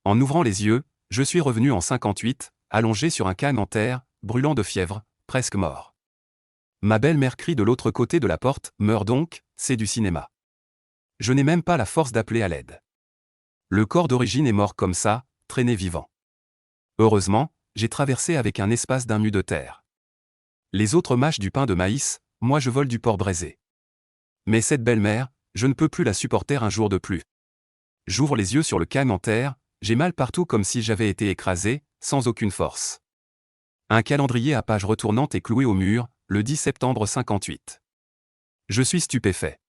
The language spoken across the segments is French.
En ouvrant les yeux, je suis revenu en 58, allongé sur un canne en terre, brûlant de fièvre, presque mort. Ma belle-mère crie de l'autre côté de la porte, « Meurs donc, c'est du cinéma ». Je n'ai même pas la force d'appeler à l'aide. Le corps d'origine est mort comme ça, traîné vivant. Heureusement, j'ai traversé avec un espace d'un mu de terre. Les autres mâchent du pain de maïs, moi je vole du porc braisé. Mais cette belle-mère, je ne peux plus la supporter un jour de plus. J'ouvre les yeux sur le canne en terre, j'ai mal partout comme si j'avais été écrasé, sans aucune force. Un calendrier à page retournante est cloué au mur, le 10 septembre 58. Je suis stupéfait.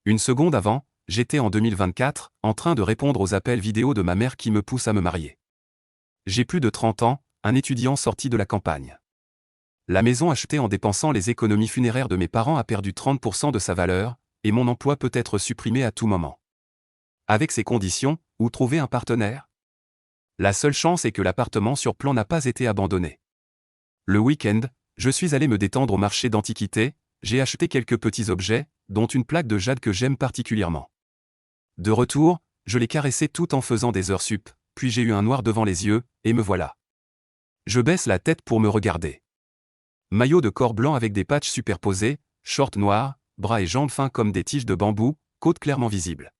Une seconde avant, j'étais en 2024, en train de répondre aux appels vidéo de ma mère qui me pousse à me marier. J'ai plus de 30 ans, un étudiant sorti de la campagne. La maison achetée en dépensant les économies funéraires de mes parents a perdu 30% de sa valeur, et mon emploi peut être supprimé à tout moment. Avec ces conditions, où trouver un partenaire? La seule chance est que l'appartement sur plan n'a pas été abandonné. Le week-end, je suis allé me détendre au marché d'antiquités, j'ai acheté quelques petits objets, dont une plaque de jade que j'aime particulièrement. De retour, je l'ai caressée tout en faisant des heures sup, puis j'ai eu un noir devant les yeux, et me voilà. Je baisse la tête pour me regarder. Maillot de corps blanc avec des patchs superposés, shorts noirs, bras et jambes fins comme des tiges de bambou, côtes clairement visibles.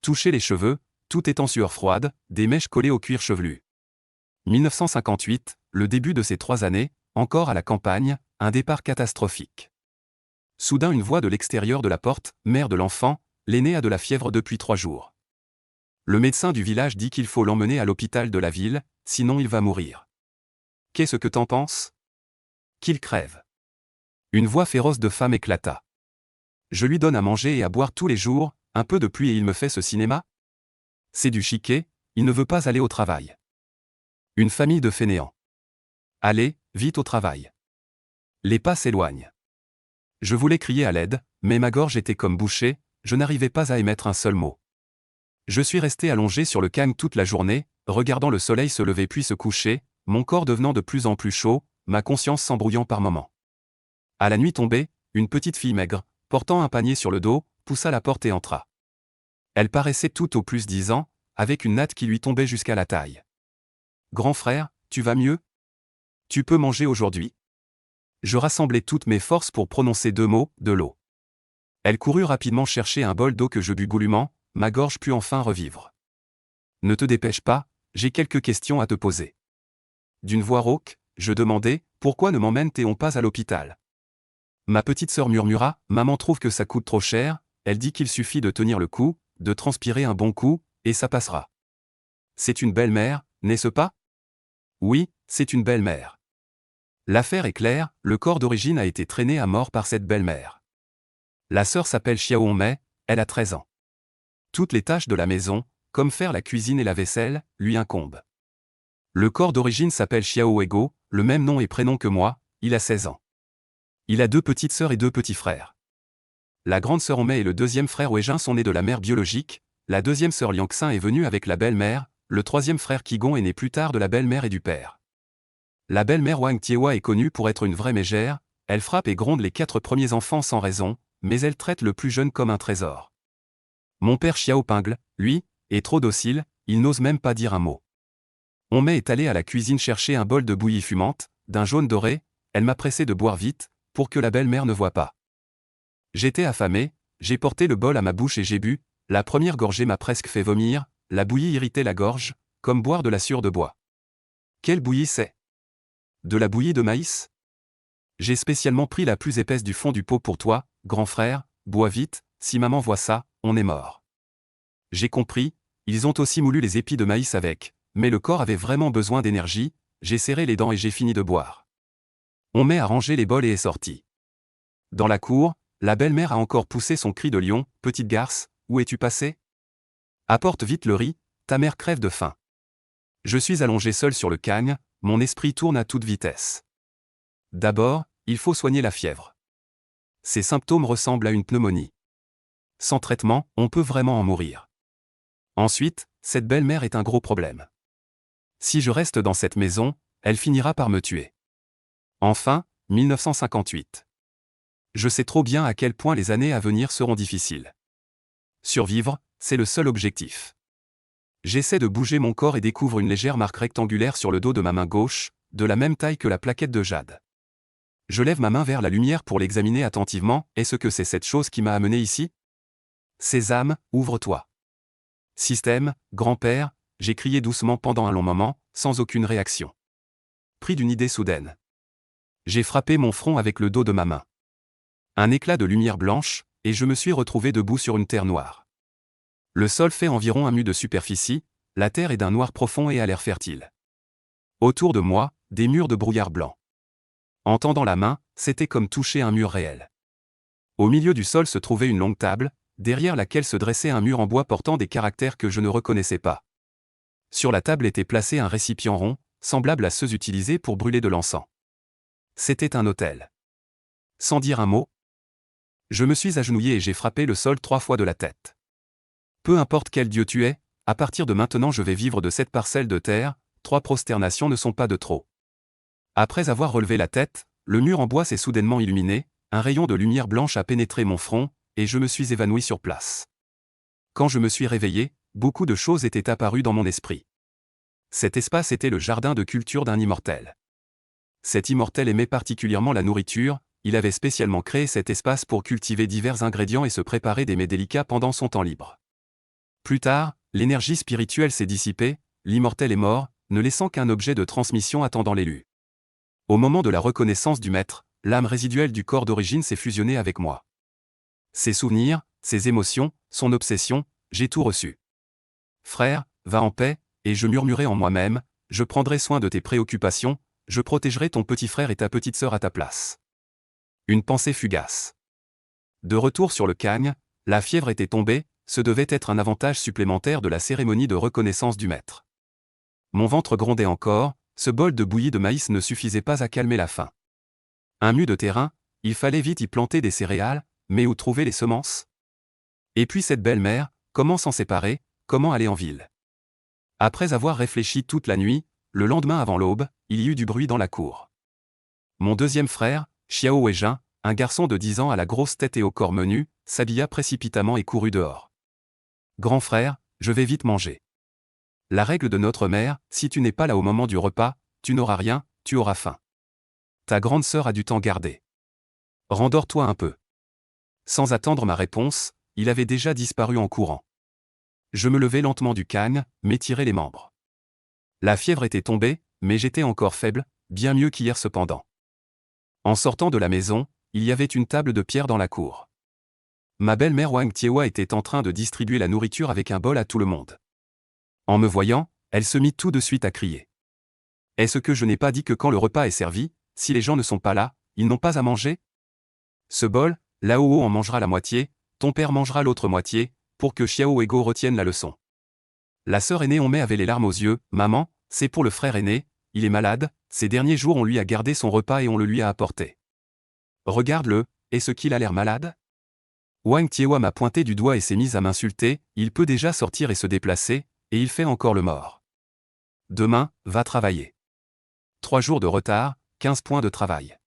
Toucher les cheveux, tout est en sueur froide, des mèches collées au cuir chevelu. 1958, le début de ces 3 années, encore à la campagne, un départ catastrophique. Soudain une voix de l'extérieur de la porte, « Mère de l'enfant, l'aîné a de la fièvre depuis 3 jours. Le médecin du village dit qu'il faut l'emmener à l'hôpital de la ville, sinon il va mourir. Qu'est-ce que t'en penses? Qu'il crève. » Une voix féroce de femme éclata. Je lui donne à manger et à boire tous les jours, un peu de pluie et il me fait ce cinéma? C'est du chiquet, il ne veut pas aller au travail. Une famille de fainéants. Allez, vite au travail. Les pas s'éloignent. Je voulais crier à l'aide, mais ma gorge était comme bouchée, je n'arrivais pas à émettre un seul mot. Je suis resté allongé sur le canne toute la journée, regardant le soleil se lever puis se coucher, mon corps devenant de plus en plus chaud, ma conscience s'embrouillant par moments. À la nuit tombée, une petite fille maigre, portant un panier sur le dos, poussa la porte et entra. Elle paraissait tout au plus 10 ans, avec une natte qui lui tombait jusqu'à la taille. « Grand frère, tu vas mieux? Tu peux manger aujourd'hui ?» Je rassemblai toutes mes forces pour prononcer 2 mots, de l'eau. Elle courut rapidement chercher un bol d'eau que je bus goulûment, ma gorge put enfin revivre. « Ne te dépêche pas, j'ai quelques questions à te poser. » D'une voix rauque, je demandai, « Pourquoi ne m'emmène-t-on pas à l'hôpital ?» Ma petite sœur murmura, « Maman trouve que ça coûte trop cher, elle dit qu'il suffit de tenir le coup, de transpirer un bon coup, et ça passera. » C'est une belle-mère, n'est-ce pas? Oui, c'est une belle-mère. L'affaire est claire, le corps d'origine a été traîné à mort par cette belle-mère. La sœur s'appelle Xiao Mei, elle a 13 ans. Toutes les tâches de la maison, comme faire la cuisine et la vaisselle, lui incombent. Le corps d'origine s'appelle Xiao Ego, le même nom et prénom que moi, il a 16 ans. Il a 2 petites sœurs et 2 petits frères. La grande sœur Mei et le deuxième frère Weijin sont nés de la mère biologique, la deuxième sœur Liangxin est venue avec la belle-mère, le troisième frère Qigon est né plus tard de la belle-mère et du père. La belle-mère Wang Tiewa est connue pour être une vraie mégère, elle frappe et gronde les 4 premiers enfants sans raison, mais elle traite le plus jeune comme un trésor. Mon père Xiao Pingle, lui, est trop docile, il n'ose même pas dire un mot. Mei est allée à la cuisine chercher un bol de bouillie fumante, d'un jaune doré, elle m'a pressé de boire vite, pour que la belle-mère ne voie pas. J'étais affamé, j'ai porté le bol à ma bouche et j'ai bu, la première gorgée m'a presque fait vomir, la bouillie irritait la gorge, comme boire de la sueur de bois. Quelle bouillie c'est? De la bouillie de maïs? J'ai spécialement pris la plus épaisse du fond du pot pour toi, grand frère, bois vite, si maman voit ça, on est mort. J'ai compris, ils ont aussi moulu les épis de maïs avec, mais le corps avait vraiment besoin d'énergie, j'ai serré les dents et j'ai fini de boire. Mei a rangé les bols et est sorti. Dans la cour, la belle-mère a encore poussé son cri de lion, « Petite garce, où es-tu passée? Apporte vite le riz, ta mère crève de faim. » Je suis allongé seul sur le cagne, mon esprit tourne à toute vitesse. D'abord, il faut soigner la fièvre. Ces symptômes ressemblent à une pneumonie. Sans traitement, on peut vraiment en mourir. Ensuite, cette belle-mère est un gros problème. Si je reste dans cette maison, elle finira par me tuer. Enfin, 1958. Je sais trop bien à quel point les années à venir seront difficiles. Survivre, c'est le seul objectif. J'essaie de bouger mon corps et découvre une légère marque rectangulaire sur le dos de ma main gauche, de la même taille que la plaquette de jade. Je lève ma main vers la lumière pour l'examiner attentivement. Est-ce que c'est cette chose qui m'a amené ici? Sésame, ouvre-toi. Système, grand-père, j'ai crié doucement pendant un long moment, sans aucune réaction. Pris d'une idée soudaine. J'ai frappé mon front avec le dos de ma main. Un éclat de lumière blanche, et je me suis retrouvé debout sur une terre noire. Le sol fait environ 1 mu de superficie, la terre est d'un noir profond et a l'air fertile. Autour de moi, des murs de brouillard blanc. En tendant la main, c'était comme toucher un mur réel. Au milieu du sol se trouvait une longue table, derrière laquelle se dressait un mur en bois portant des caractères que je ne reconnaissais pas. Sur la table était placé un récipient rond, semblable à ceux utilisés pour brûler de l'encens. C'était un autel. Sans dire un mot, je me suis agenouillé et j'ai frappé le sol 3 fois de la tête. Peu importe quel dieu tu es, à partir de maintenant je vais vivre de cette parcelle de terre, 3 prosternations ne sont pas de trop. Après avoir relevé la tête, le mur en bois s'est soudainement illuminé, un rayon de lumière blanche a pénétré mon front, et je me suis évanoui sur place. Quand je me suis réveillé, beaucoup de choses étaient apparues dans mon esprit. Cet espace était le jardin de culture d'un immortel. Cet immortel aimait particulièrement la nourriture, il avait spécialement créé cet espace pour cultiver divers ingrédients et se préparer des mets délicats pendant son temps libre. Plus tard, l'énergie spirituelle s'est dissipée, l'immortel est mort, ne laissant qu'un objet de transmission attendant l'élu. Au moment de la reconnaissance du maître, l'âme résiduelle du corps d'origine s'est fusionnée avec moi. Ses souvenirs, ses émotions, son obsession, j'ai tout reçu. Frère, va en paix, et je murmurai en moi-même, je prendrai soin de tes préoccupations, je protégerai ton petit frère et ta petite sœur à ta place. Une pensée fugace. De retour sur le Cagne, la fièvre était tombée, ce devait être un avantage supplémentaire de la cérémonie de reconnaissance du maître. Mon ventre grondait encore, ce bol de bouillie de maïs ne suffisait pas à calmer la faim. Un mu de terrain, il fallait vite y planter des céréales, mais où trouver les semences? Et puis cette belle-mère, comment s'en séparer, comment aller en ville? Après avoir réfléchi toute la nuit, le lendemain avant l'aube, il y eut du bruit dans la cour. Mon deuxième frère, Xiao Weijin, un garçon de 10 ans à la grosse tête et au corps menu, s'habilla précipitamment et courut dehors. Grand frère, je vais vite manger. La règle de notre mère, si tu n'es pas là au moment du repas, tu n'auras rien, tu auras faim. Ta grande sœur a du temps gardé. Rendors-toi un peu. Sans attendre ma réponse, il avait déjà disparu en courant. Je me levai lentement du Cagne, m'étirai les membres. La fièvre était tombée, mais j'étais encore faible, bien mieux qu'hier cependant. En sortant de la maison, il y avait une table de pierre dans la cour. Ma belle-mère Wang Tiewa était en train de distribuer la nourriture avec un bol à tout le monde. En me voyant, elle se mit tout de suite à crier. Est-ce que je n'ai pas dit que quand le repas est servi, si les gens ne sont pas là, ils n'ont pas à manger? Ce bol, Lao en mangera la moitié, ton père mangera l'autre moitié, pour que Xiao Ego retienne la leçon. La sœur aînée Onmei avait les larmes aux yeux, maman, c'est pour le frère aîné, il est malade, ces derniers jours on lui a gardé son repas et on le lui a apporté. Regarde-le, est-ce qu'il a l'air malade? Wang Tiewa m'a pointé du doigt et s'est mise à m'insulter, il peut déjà sortir et se déplacer, et il fait encore le mort. Demain, va travailler. 3 jours de retard, 15 points de travail.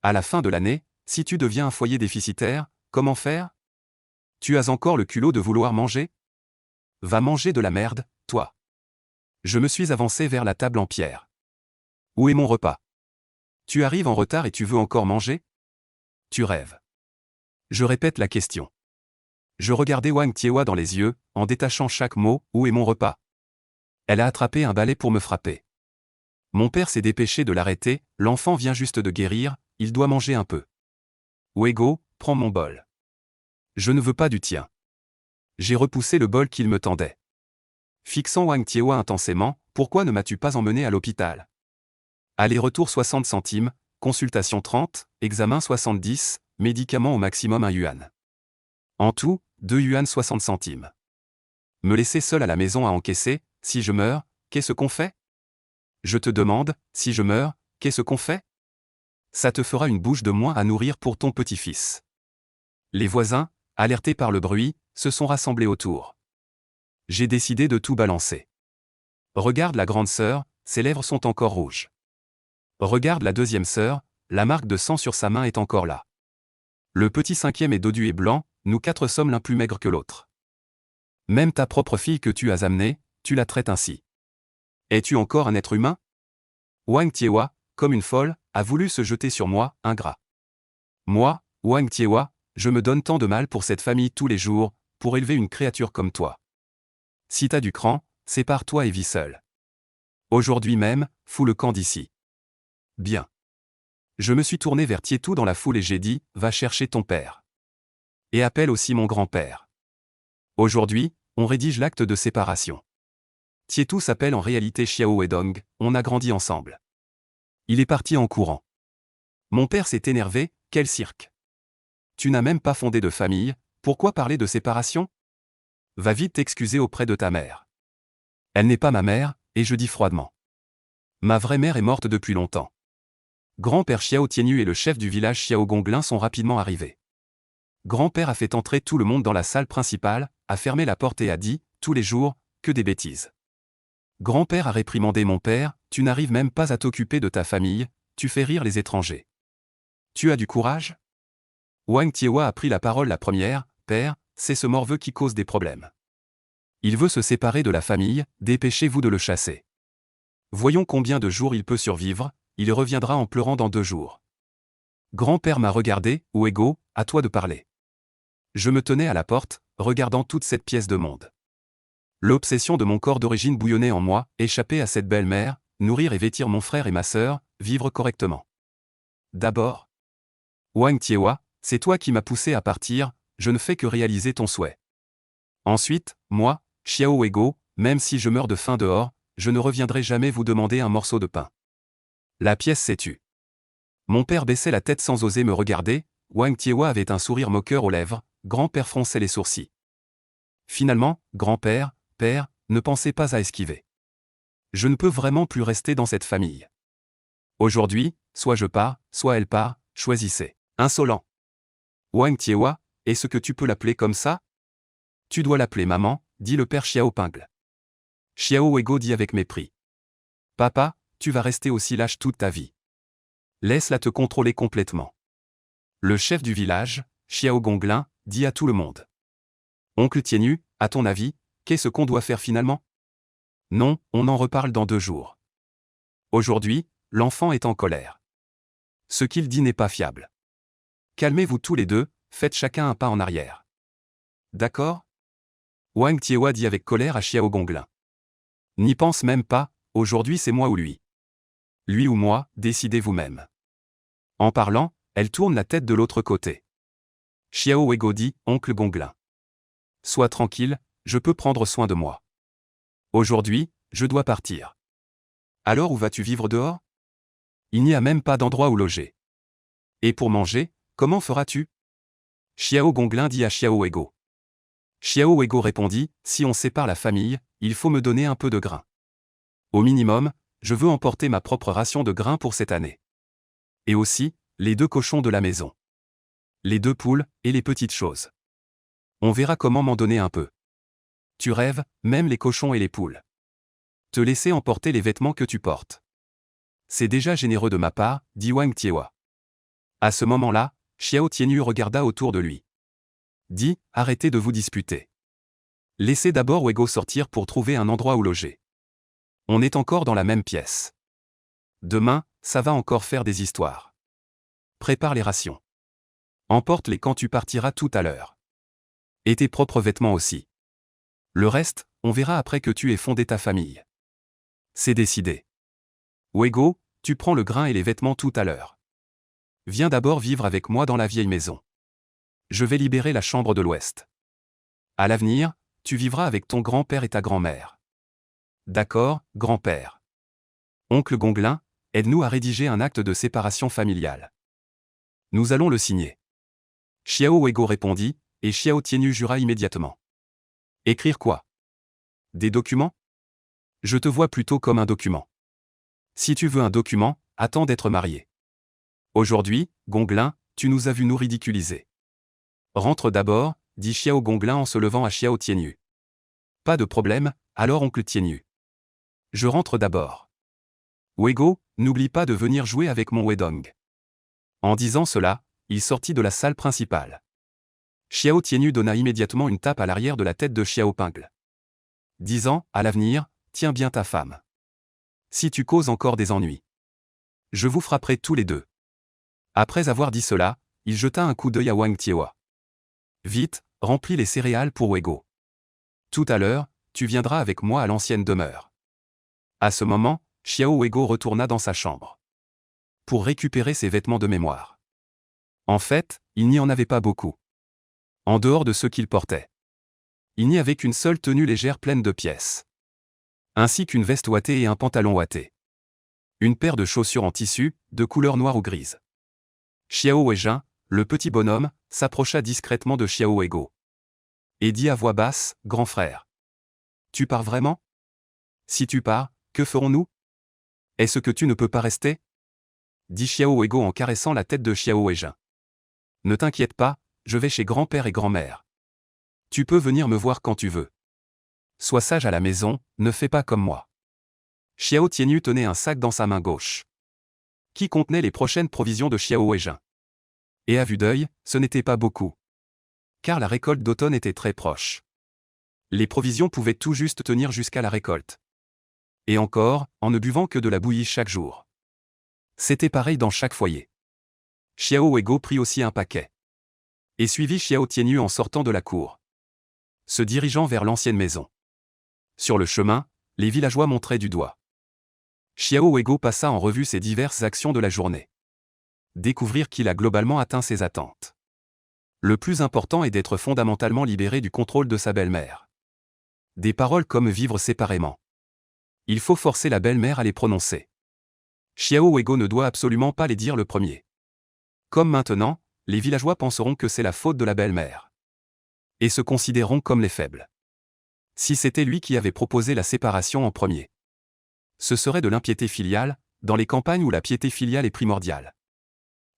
À la fin de l'année, si tu deviens un foyer déficitaire, comment faire? Tu as encore le culot de vouloir manger? Va manger de la merde, toi. Je me suis avancé vers la table en pierre. Où est mon repas? Tu arrives en retard et tu veux encore manger? Tu rêves. Je répète la question. Je regardais Wang Tiewa dans les yeux, en détachant chaque mot, où est mon repas? Elle a attrapé un balai pour me frapper. Mon père s'est dépêché de l'arrêter, l'enfant vient juste de guérir, il doit manger un peu. Wego, prends mon bol. Je ne veux pas du tien. J'ai repoussé le bol qu'il me tendait. Fixant Wang Tiewa intensément, pourquoi ne m'as-tu pas emmené à l'hôpital? Aller-retour 60 centimes, consultation 30, examen 70, médicaments au maximum 1 yuan. En tout, 2 yuan 60 centimes. Me laisser seul à la maison à encaisser, si je meurs, qu'est-ce qu'on fait? Je te demande, si je meurs, qu'est-ce qu'on fait? Ça te fera une bouche de moins à nourrir pour ton petit-fils. Les voisins, alertés par le bruit, se sont rassemblés autour. J'ai décidé de tout balancer. Regarde la grande sœur, ses lèvres sont encore rouges. Regarde la deuxième sœur, la marque de sang sur sa main est encore là. Le petit cinquième est dodu et blanc, nous 4 sommes l'un plus maigre que l'autre. Même ta propre fille que tu as amenée, tu la traites ainsi. Es-tu encore un être humain? Wang Tiewa, comme une folle, a voulu se jeter sur moi, ingrat. Moi, Wang Tiewa, je me donne tant de mal pour cette famille tous les jours, pour élever une créature comme toi. Si t'as du cran, sépare-toi et vis seul. Aujourd'hui même, fous le camp d'ici. Bien. Je me suis tourné vers Tietou dans la foule et j'ai dit, va chercher ton père. Et appelle aussi mon grand-père. Aujourd'hui, on rédige l'acte de séparation. Tietou s'appelle en réalité Xiao Wedong, on a grandi ensemble. Il est parti en courant. Mon père s'est énervé, quel cirque. Tu n'as même pas fondé de famille, pourquoi parler de séparation? Va vite t'excuser auprès de ta mère. Elle n'est pas ma mère, et je dis froidement. Ma vraie mère est morte depuis longtemps. Grand-père Xiao Tianyu et le chef du village Xiao Gonglin sont rapidement arrivés. Grand-père a fait entrer tout le monde dans la salle principale, a fermé la porte et a dit, tous les jours, que des bêtises. Grand-père a réprimandé mon père, tu n'arrives même pas à t'occuper de ta famille, tu fais rire les étrangers. Tu as du courage? Wang Tiewa a pris la parole la première, père, c'est ce morveux qui cause des problèmes. Il veut se séparer de la famille, dépêchez-vous de le chasser. Voyons combien de jours il peut survivre, il reviendra en pleurant dans 2 jours. Grand-père m'a regardé, Uego, à toi de parler. Je me tenais à la porte, regardant toute cette pièce de monde. L'obsession de mon corps d'origine bouillonnait en moi, échapper à cette belle-mère, nourrir et vêtir mon frère et ma sœur, vivre correctement. D'abord, Wang Tiewa, c'est toi qui m'as poussé à partir, je ne fais que réaliser ton souhait. Ensuite, moi, Xiao Ego, même si je meurs de faim dehors, je ne reviendrai jamais vous demander un morceau de pain. La pièce s'est tue. Mon père baissait la tête sans oser me regarder, Wang Tiewa avait un sourire moqueur aux lèvres, grand-père fronçait les sourcils. Finalement, grand-père, père, ne pensez pas à esquiver. Je ne peux vraiment plus rester dans cette famille. Aujourd'hui, soit je pars, soit elle part, choisissez. Insolent. Wang Tiewa, est-ce que tu peux l'appeler comme ça? Tu dois l'appeler maman, dit le père Xiao Pingle. Xiao Wego dit avec mépris. Papa, tu vas rester aussi lâche toute ta vie. Laisse-la te contrôler complètement. Le chef du village, Xiao Gonglin, dit à tout le monde. Oncle Tienyu, à ton avis, qu'est-ce qu'on doit faire finalement? Non, on en reparle dans 2 jours. Aujourd'hui, l'enfant est en colère. Ce qu'il dit n'est pas fiable. Calmez-vous tous les deux, faites chacun un pas en arrière. D'accord? Wang Tiewa dit avec colère à Xiao Gonglin. N'y pense même pas, aujourd'hui c'est moi ou lui. Lui ou moi, décidez vous-même. En parlant, elle tourne la tête de l'autre côté. Xiao Wego dit, oncle Gonglin. Sois tranquille, je peux prendre soin de moi. Aujourd'hui, je dois partir. Alors où vas-tu vivre dehors? Il n'y a même pas d'endroit où loger. Et pour manger, comment feras-tu? Xiao Gonglin dit à Xiao Wego. Xiao Wego répondit, si on sépare la famille, il faut me donner un peu de grain. Au minimum, je veux emporter ma propre ration de grain pour cette année. Et aussi, les 2 cochons de la maison. Les 2 poules, et les petites choses. On verra comment m'en donner un peu. Tu rêves, même les cochons et les poules. Te laisser emporter les vêtements que tu portes. C'est déjà généreux de ma part, dit Wang Tiewa. À ce moment-là, Xiao Tianyu regarda autour de lui. Dit, arrêtez de vous disputer. Laissez d'abord Wego sortir pour trouver un endroit où loger. On est encore dans la même pièce. Demain, ça va encore faire des histoires. Prépare les rations. Emporte-les quand tu partiras tout à l'heure. Et tes propres vêtements aussi. Le reste, on verra après que tu aies fondé ta famille. C'est décidé. Wego, tu prends le grain et les vêtements tout à l'heure. Viens d'abord vivre avec moi dans la vieille maison. Je vais libérer la chambre de l'Ouest. À l'avenir, tu vivras avec ton grand-père et ta grand-mère. D'accord, grand-père. Oncle Gonglin, aide-nous à rédiger un acte de séparation familiale. Nous allons le signer. Xiao Wego répondit, et Xiao Tianyu jura immédiatement. Écrire quoi? Des documents? Je te vois plutôt comme un document. Si tu veux un document, attends d'être marié. Aujourd'hui, Gonglin, tu nous as vu nous ridiculiser. Rentre d'abord, dit Xiao Gonglin en se levant à Xiao Tianyu. Pas de problème, alors oncle Tianyu. Je rentre d'abord. Wego, n'oublie pas de venir jouer avec mon Wedong. En disant cela, il sortit de la salle principale. Xiao Tianyu donna immédiatement une tape à l'arrière de la tête de Xiao Pingle, disant, à l'avenir, tiens bien ta femme. Si tu causes encore des ennuis, je vous frapperai tous les deux. Après avoir dit cela, il jeta un coup d'œil à Wang Tiehua. Vite, remplis les céréales pour Wego. Tout à l'heure, tu viendras avec moi à l'ancienne demeure. À ce moment, Xiao Wego retourna dans sa chambre pour récupérer ses vêtements de mémoire. En fait, il n'y en avait pas beaucoup. En dehors de ceux qu'il portait, il n'y avait qu'une seule tenue légère pleine de pièces, ainsi qu'une veste ouatée et un pantalon ouaté. Une paire de chaussures en tissu, de couleur noire ou grise. Xiao Weijin, le petit bonhomme, s'approcha discrètement de Xiao Wego et dit à voix basse, « Grand frère, tu pars vraiment? Si tu pars, que ferons-nous? Est-ce que tu ne peux pas rester ?» dit Xiao Wego en caressant la tête de Xiao Weijin. « Ne t'inquiète pas, je vais chez grand-père et grand-mère. Tu peux venir me voir quand tu veux. Sois sage à la maison, ne fais pas comme moi. » Xiao Tianyu tenait un sac dans sa main gauche, qui contenait les prochaines provisions de Xiao Weijin. Et à vue d'œil, ce n'était pas beaucoup, car la récolte d'automne était très proche. Les provisions pouvaient tout juste tenir jusqu'à la récolte. Et encore, en ne buvant que de la bouillie chaque jour. C'était pareil dans chaque foyer. Xiao Wego prit aussi un paquet et suivit Xiao Tianyu en sortant de la cour, se dirigeant vers l'ancienne maison. Sur le chemin, les villageois montraient du doigt. Xiao Wego passa en revue ses diverses actions de la journée. Découvrir qu'il a globalement atteint ses attentes. Le plus important est d'être fondamentalement libéré du contrôle de sa belle-mère. Des paroles comme vivre séparément. Il faut forcer la belle-mère à les prononcer. Xiao Wego ne doit absolument pas les dire le premier. Comme maintenant, les villageois penseront que c'est la faute de la belle-mère. Et se considéreront comme les faibles. Si c'était lui qui avait proposé la séparation en premier. Ce serait de l'impiété filiale, dans les campagnes où la piété filiale est primordiale.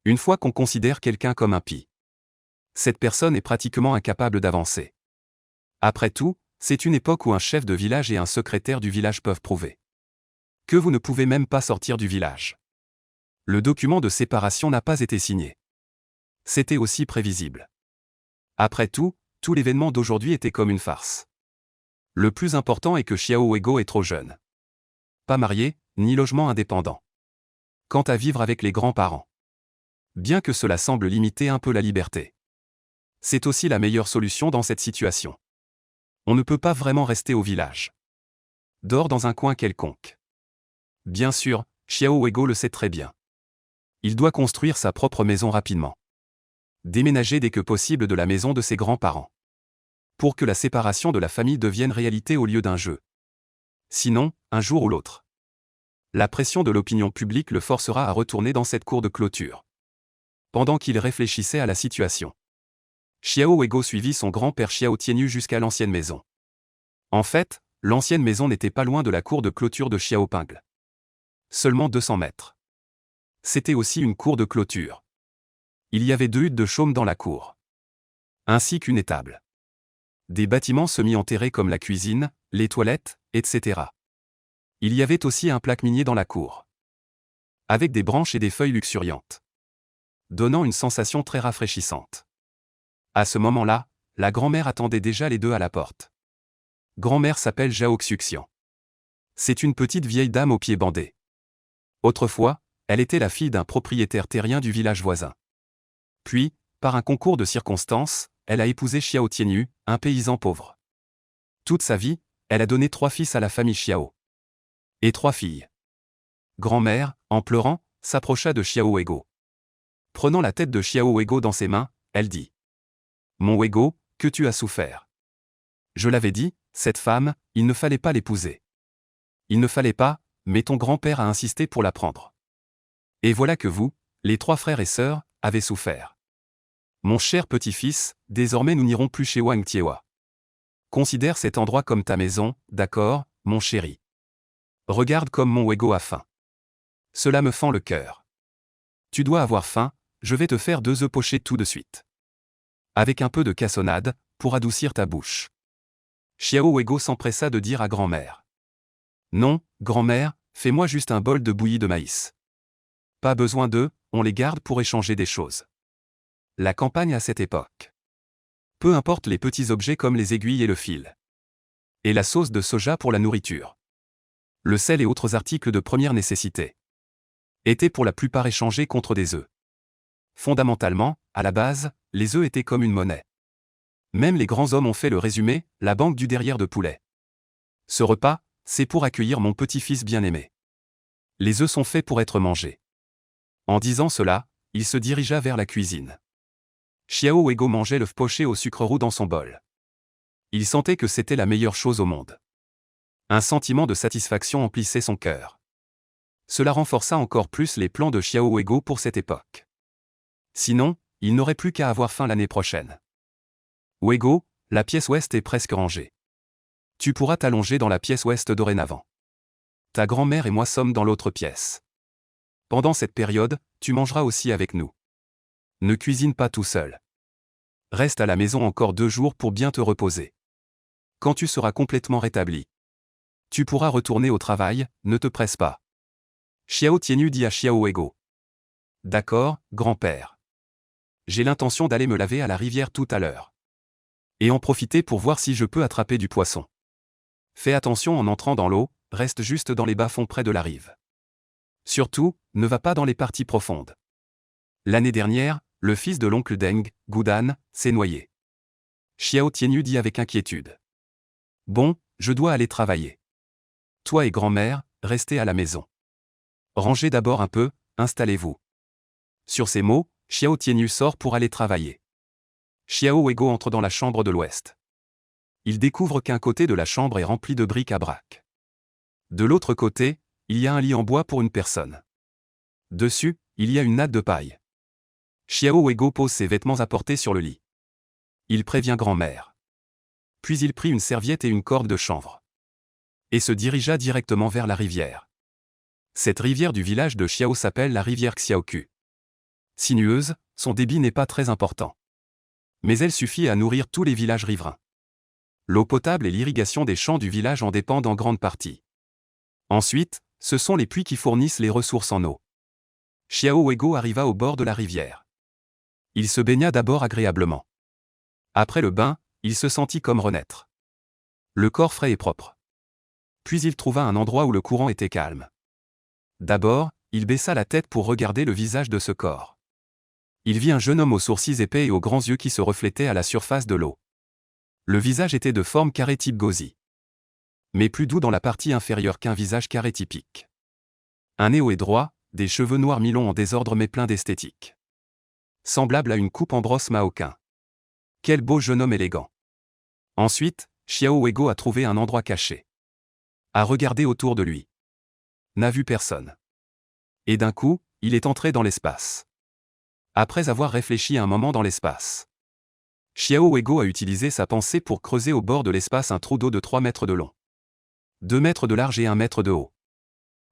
Une fois qu'on considère quelqu'un comme impie, cette personne est pratiquement incapable d'avancer. Après tout, c'est une époque où un chef de village et un secrétaire du village peuvent prouver que vous ne pouvez même pas sortir du village. Le document de séparation n'a pas été signé. C'était aussi prévisible. Après tout, l'événement d'aujourd'hui était comme une farce. Le plus important est que Xiao Wego est trop jeune. Pas marié, ni logement indépendant. Quant à vivre avec les grands-parents, bien que cela semble limiter un peu la liberté, c'est aussi la meilleure solution dans cette situation. On ne peut pas vraiment rester au village. Dors dans un coin quelconque. Bien sûr, Xiao Wego le sait très bien. Il doit construire sa propre maison rapidement. Déménager dès que possible de la maison de ses grands-parents. Pour que la séparation de la famille devienne réalité au lieu d'un jeu. Sinon, un jour ou l'autre, la pression de l'opinion publique le forcera à retourner dans cette cour de clôture. Pendant qu'il réfléchissait à la situation, Xiao Wego suivit son grand-père Xiao Tianyu jusqu'à l'ancienne maison. En fait, l'ancienne maison n'était pas loin de la cour de clôture de Xiao Pingle. Seulement 200 mètres. C'était aussi une cour de clôture. Il y avait 2 huttes de chaume dans la cour, ainsi qu'une étable. Des bâtiments semi-enterrés comme la cuisine, les toilettes, etc. Il y avait aussi un plaque minier dans la cour, avec des branches et des feuilles luxuriantes, donnant une sensation très rafraîchissante. À ce moment-là, la grand-mère attendait déjà les deux à la porte. Grand-mère s'appelle Zhao Xuxian. C'est une petite vieille dame aux pieds bandés. Autrefois, elle était la fille d'un propriétaire terrien du village voisin. Puis, par un concours de circonstances, elle a épousé Xiao Tianyu, un paysan pauvre. Toute sa vie, elle a donné 3 fils à la famille Xiao. Et 3 filles. Grand-mère, en pleurant, s'approcha de Xiao Wego. Prenant la tête de Xiao Wego dans ses mains, elle dit : « Mon Wego, que tu as souffert. Je l'avais dit, cette femme, il ne fallait pas l'épouser. Il ne fallait pas, mais ton grand-père a insisté pour la prendre. Et voilà que vous, les 3 frères et sœurs, avez souffert. Mon cher petit-fils, désormais nous n'irons plus chez Wang Tiehua. Considère cet endroit comme ta maison, d'accord, mon chéri. Regarde comme mon Wego a faim. Cela me fend le cœur. Tu dois avoir faim, je vais te faire 2 œufs pochés tout de suite. Avec un peu de cassonade, pour adoucir ta bouche. » Xiao Wego s'empressa de dire à grand-mère. « Non, grand-mère, fais-moi juste un bol de bouillie de maïs. Pas besoin d'œufs, on les garde pour échanger des choses. » La campagne à cette époque. Peu importe les petits objets comme les aiguilles et le fil. Et la sauce de soja pour la nourriture. Le sel et autres articles de première nécessité. Étaient pour la plupart échangés contre des œufs. Fondamentalement, à la base, les œufs étaient comme une monnaie. Même les grands hommes ont fait le résumé, la banque du derrière de poulet. Ce repas, c'est pour accueillir mon petit-fils bien-aimé. Les œufs sont faits pour être mangés. En disant cela, il se dirigea vers la cuisine. Xiao Weigo mangeait l'œuf poché au sucre roux dans son bol. Il sentait que c'était la meilleure chose au monde. Un sentiment de satisfaction emplissait son cœur. Cela renforça encore plus les plans de Xiao Weigo pour cette époque. Sinon, il n'aurait plus qu'à avoir faim l'année prochaine. Weigo, la pièce ouest est presque rangée. Tu pourras t'allonger dans la pièce ouest dorénavant. Ta grand-mère et moi sommes dans l'autre pièce. Pendant cette période, tu mangeras aussi avec nous. Ne cuisine pas tout seul. Reste à la maison encore 2 jours pour bien te reposer. Quand tu seras complètement rétabli, tu pourras retourner au travail, ne te presse pas. Xiao Tianyu dit à Xiao Weigo. D'accord, grand-père. J'ai l'intention d'aller me laver à la rivière tout à l'heure. Et en profiter pour voir si je peux attraper du poisson. Fais attention en entrant dans l'eau, reste juste dans les bas-fonds près de la rive. Surtout, ne va pas dans les parties profondes. L'année dernière, le fils de l'oncle Deng, Gudan, s'est noyé. Xiao Tianyu dit avec inquiétude. Bon, je dois aller travailler. Toi et grand-mère, restez à la maison. Rangez d'abord un peu, installez-vous. Sur ces mots, Xiao Tianyu sort pour aller travailler. Xiao Weigo entre dans la chambre de l'ouest. Il découvre qu'un côté de la chambre est rempli de bric-à-brac. De l'autre côté, il y a un lit en bois pour une personne. Dessus, il y a une natte de paille. Xiao Weigo pose ses vêtements à porter sur le lit. Il prévient grand-mère. Puis il prit une serviette et une corde de chanvre. Et se dirigea directement vers la rivière. Cette rivière du village de Xiao s'appelle la rivière Xiaoku. Sinueuse, son débit n'est pas très important. Mais elle suffit à nourrir tous les villages riverains. L'eau potable et l'irrigation des champs du village en dépendent en grande partie. Ensuite, ce sont les puits qui fournissent les ressources en eau. Xiao Weigo arriva au bord de la rivière. Il se baigna d'abord agréablement. Après le bain, il se sentit comme renaître. Le corps frais et propre. Puis il trouva un endroit où le courant était calme. D'abord, il baissa la tête pour regarder le visage de ce corps. Il vit un jeune homme aux sourcils épais et aux grands yeux qui se reflétaient à la surface de l'eau. Le visage était de forme carré type Gozi. Mais plus doux dans la partie inférieure qu'un visage carré typique. Un nez haut et droit, des cheveux noirs mi-longs en désordre mais pleins d'esthétique. Semblable à une coupe en brosse mahoquin. Quel beau jeune homme élégant. Ensuite, Xiao Weigo a trouvé un endroit caché. A regardé autour de lui. N'a vu personne. Et d'un coup, il est entré dans l'espace. Après avoir réfléchi un moment dans l'espace, Xiao Weigo a utilisé sa pensée pour creuser au bord de l'espace un trou d'eau de 3 mètres de long. 2 mètres de large et 1 mètre de haut.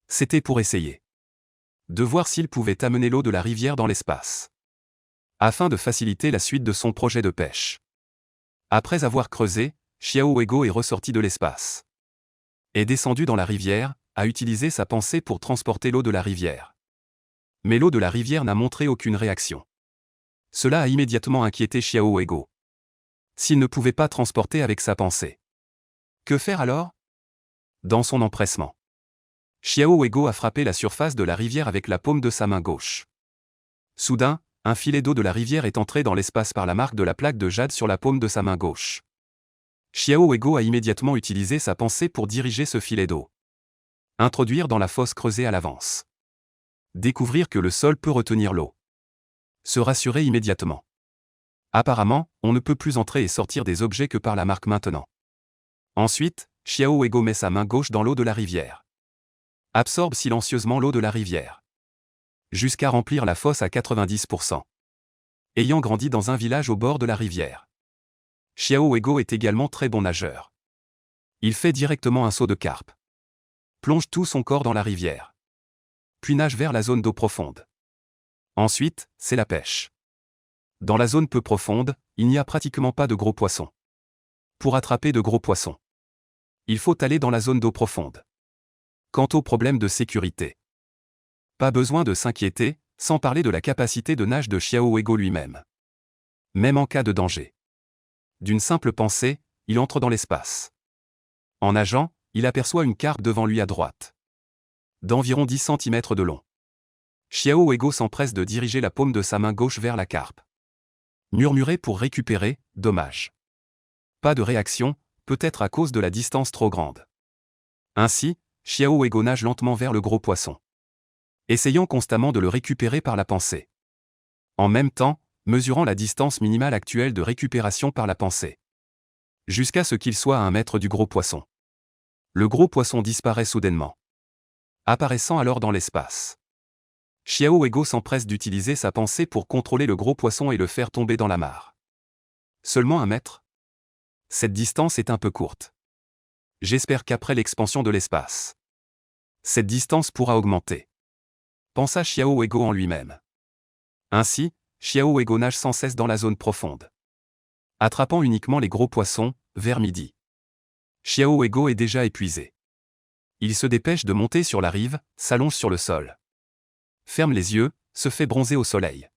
C'était pour essayer de voir s'il pouvait amener l'eau de la rivière dans l'espace, afin de faciliter la suite de son projet de pêche. Après avoir creusé, Xiao Weigo est ressorti de l'espace. Est descendu dans la rivière, a utilisé sa pensée pour transporter l'eau de la rivière. Mais l'eau de la rivière n'a montré aucune réaction. Cela a immédiatement inquiété Xiao Weigo. S'il ne pouvait pas transporter avec sa pensée, que faire alors? Dans son empressement, Xiao Weigo a frappé la surface de la rivière avec la paume de sa main gauche. Soudain, un filet d'eau de la rivière est entré dans l'espace par la marque de la plaque de jade sur la paume de sa main gauche. Xiao Weigo a immédiatement utilisé sa pensée pour diriger ce filet d'eau. Introduire dans la fosse creusée à l'avance. Découvrir que le sol peut retenir l'eau. Se rassurer immédiatement. Apparemment, on ne peut plus entrer et sortir des objets que par la marque maintenant. Ensuite, Xiao Weigo met sa main gauche dans l'eau de la rivière. Absorbe silencieusement l'eau de la rivière. Jusqu'à remplir la fosse à 90%. Ayant grandi dans un village au bord de la rivière, Xiao Weigo est également très bon nageur. Il fait directement un saut de carpe. Plonge tout son corps dans la rivière. Puis nage vers la zone d'eau profonde. Ensuite, c'est la pêche. Dans la zone peu profonde, il n'y a pratiquement pas de gros poissons. Pour attraper de gros poissons, il faut aller dans la zone d'eau profonde. Quant au problème de sécurité, pas besoin de s'inquiéter, sans parler de la capacité de nage de Xiao Weigo lui-même. Même en cas de danger, d'une simple pensée, il entre dans l'espace. En nageant, il aperçoit une carpe devant lui à droite, d'environ 10 cm de long. Xiao Ego s'empresse de diriger la paume de sa main gauche vers la carpe. Murmurer pour récupérer, dommage. Pas de réaction, peut-être à cause de la distance trop grande. Ainsi, Xiao Ego nage lentement vers le gros poisson, essayant constamment de le récupérer par la pensée. En même temps, mesurant la distance minimale actuelle de récupération par la pensée, jusqu'à ce qu'il soit à 1 mètre du gros poisson. Le gros poisson disparaît soudainement, apparaissant alors dans l'espace. Xiao Ego s'empresse d'utiliser sa pensée pour contrôler le gros poisson et le faire tomber dans la mare. Seulement 1 mètre? Cette distance est un peu courte. J'espère qu'après l'expansion de l'espace, cette distance pourra augmenter, pensa Xiao Ego en lui-même. Ainsi, Xiao Ego nage sans cesse dans la zone profonde, attrapant uniquement les gros poissons, vers midi. Xiao Ego est déjà épuisé. Il se dépêche de monter sur la rive, s'allonge sur le sol, ferme les yeux, se fait bronzer au soleil,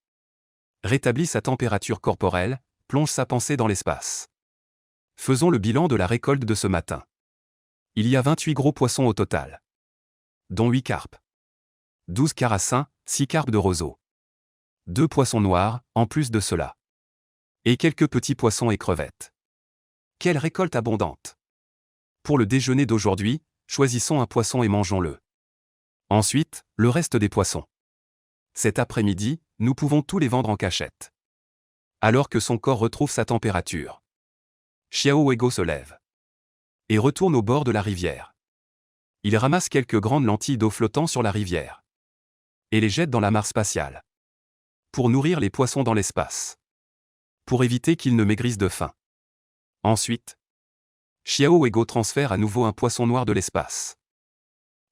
rétablit sa température corporelle, plonge sa pensée dans l'espace. Faisons le bilan de la récolte de ce matin. Il y a 28 gros poissons au total, dont 8 carpes, 12 carassins, 6 carpes de roseau, 2 poissons noirs, en plus de cela, et quelques petits poissons et crevettes. Quelle récolte abondante! Pour le déjeuner d'aujourd'hui, choisissons un poisson et mangeons-le. Ensuite, le reste des poissons. Cet après-midi, nous pouvons tous les vendre en cachette, alors que son corps retrouve sa température. Xiao Ego se lève et retourne au bord de la rivière. Il ramasse quelques grandes lentilles d'eau flottant sur la rivière et les jette dans la mare spatiale pour nourrir les poissons dans l'espace, pour éviter qu'ils ne maigrissent de faim. Ensuite, Xiao Ego transfère à nouveau un poisson noir de l'espace,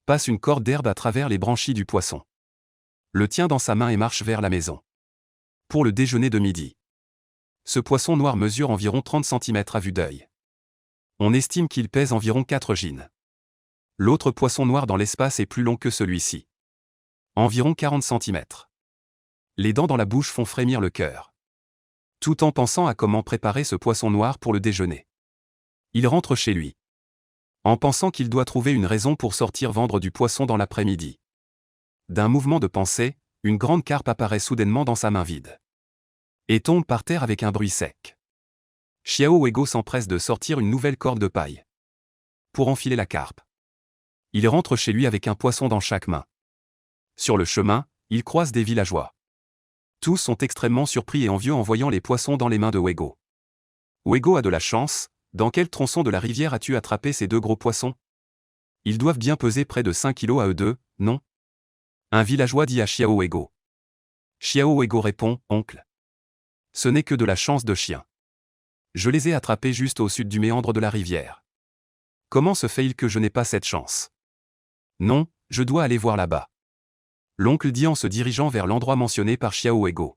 passe une corde d'herbe à travers les branchies du poisson, le tient dans sa main et marche vers la maison. Pour le déjeuner de midi, ce poisson noir mesure environ 30 cm à vue d'œil. On estime qu'il pèse environ 4 gines. L'autre poisson noir dans l'espace est plus long que celui-ci, environ 40 cm. Les dents dans la bouche font frémir le cœur, tout en pensant à comment préparer ce poisson noir pour le déjeuner. Il rentre chez lui, en pensant qu'il doit trouver une raison pour sortir vendre du poisson dans l'après-midi. D'un mouvement de pensée, une grande carpe apparaît soudainement dans sa main vide et tombe par terre avec un bruit sec. Xiao Ego s'empresse de sortir une nouvelle corde de paille pour enfiler la carpe. Il rentre chez lui avec un poisson dans chaque main. Sur le chemin, il croise des villageois. Tous sont extrêmement surpris et envieux en voyant les poissons dans les mains de Wego. Wego a de la chance. Dans quel tronçon de la rivière as-tu attrapé ces 2 gros poissons? Ils doivent bien peser près de 5 kilos à eux deux, non? Un villageois dit à Xiao Ego. Xiao Ego répond, oncle. Ce n'est que de la chance de chien. Je les ai attrapés juste au sud du méandre de la rivière. Comment se fait-il que je n'ai pas cette chance? Non, je dois aller voir là-bas. L'oncle dit en se dirigeant vers l'endroit mentionné par Xiao Ego.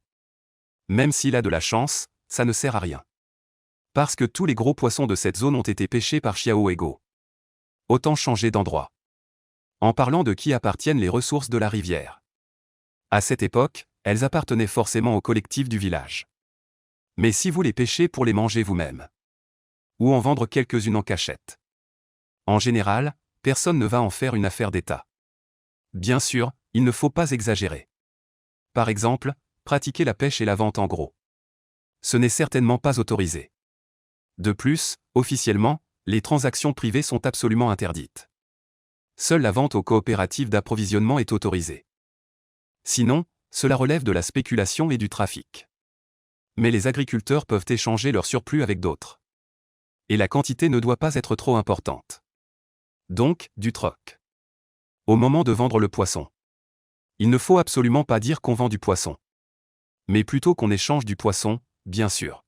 Même s'il a de la chance, ça ne sert à rien. Parce que tous les gros poissons de cette zone ont été pêchés par Xiao Ego. Autant changer d'endroit. En parlant de qui appartiennent les ressources de la rivière. À cette époque, elles appartenaient forcément au collectif du village. Mais si vous les pêchez pour les manger vous-même, ou en vendre quelques-unes en cachette, en général, personne ne va en faire une affaire d'État. Bien sûr, il ne faut pas exagérer. Par exemple, pratiquer la pêche et la vente en gros. Ce n'est certainement pas autorisé. De plus, officiellement, les transactions privées sont absolument interdites. Seule la vente aux coopératives d'approvisionnement est autorisée. Sinon, cela relève de la spéculation et du trafic. Mais les agriculteurs peuvent échanger leur surplus avec d'autres. Et la quantité ne doit pas être trop importante. Donc, du troc. Au moment de vendre le poisson, il ne faut absolument pas dire qu'on vend du poisson, mais plutôt qu'on échange du poisson, bien sûr.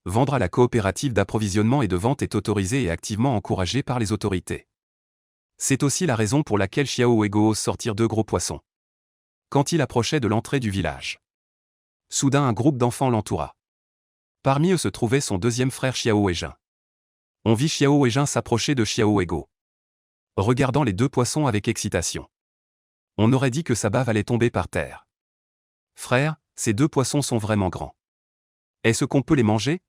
Vendre à la coopérative d'approvisionnement et de vente est autorisé et activement encouragé par les autorités. C'est aussi la raison pour laquelle Xiao Ego ose sortir 2 gros poissons quand il approchait de l'entrée du village. Soudain un groupe d'enfants l'entoura. Parmi eux se trouvait son deuxième frère Xiao Weijin. On vit Xiao Weijin s'approcher de Xiao Ego, regardant les 2 poissons avec excitation. On aurait dit que sa bave allait tomber par terre. Frère, ces 2 poissons sont vraiment grands. Est-ce qu'on peut les manger?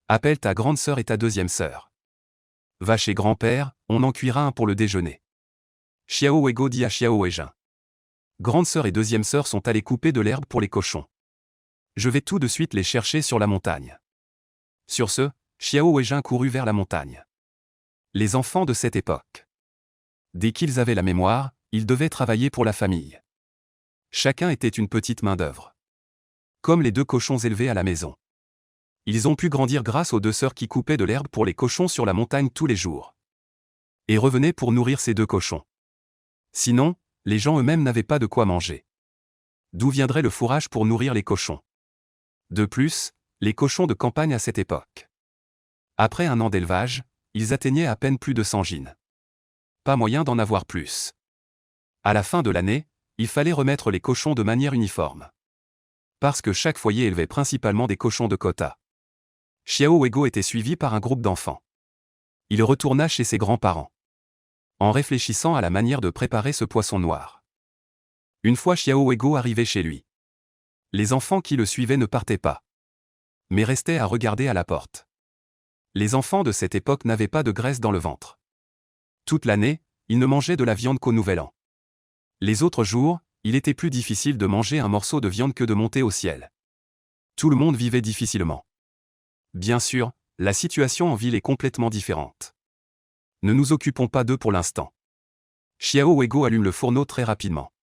Appelle ta grande sœur et ta deuxième sœur. Va chez grand-père, on en cuira un pour le déjeuner. Xiao Weigo dit à Xiao Weijin. Grande sœur et deuxième sœur sont allées couper de l'herbe pour les cochons. Je vais tout de suite les chercher sur la montagne. Sur ce, Xiao Weijin courut vers la montagne. Les enfants de cette époque. Dès qu'ils avaient la mémoire, ils devaient travailler pour la famille. Chacun était une petite main-d'œuvre. Comme les deux cochons élevés à la maison. Ils ont pu grandir grâce aux deux sœurs qui coupaient de l'herbe pour les cochons sur la montagne tous les jours. Et revenaient pour nourrir ces deux cochons. Sinon, les gens eux-mêmes n'avaient pas de quoi manger. D'où viendrait le fourrage pour nourrir les cochons? De plus, les cochons de campagne à cette époque. Après un an d'élevage, ils atteignaient à peine plus de 100 gines. Pas moyen d'en avoir plus. À la fin de l'année, il fallait remettre les cochons de manière uniforme. Parce que chaque foyer élevait principalement des cochons de quota. Xiao Weigo était suivi par un groupe d'enfants. Il retourna chez ses grands-parents. En réfléchissant à la manière de préparer ce poisson noir. Une fois Xiao Weigo arrivé chez lui. Les enfants qui le suivaient ne partaient pas. Mais restaient à regarder à la porte. Les enfants de cette époque n'avaient pas de graisse dans le ventre. Toute l'année, ils ne mangeaient de la viande qu'au Nouvel An. Les autres jours, il était plus difficile de manger un morceau de viande que de monter au ciel. Tout le monde vivait difficilement. Bien sûr, la situation en ville est complètement différente. Ne nous occupons pas d'eux pour l'instant. Xiao Weigo allume le fourneau très rapidement.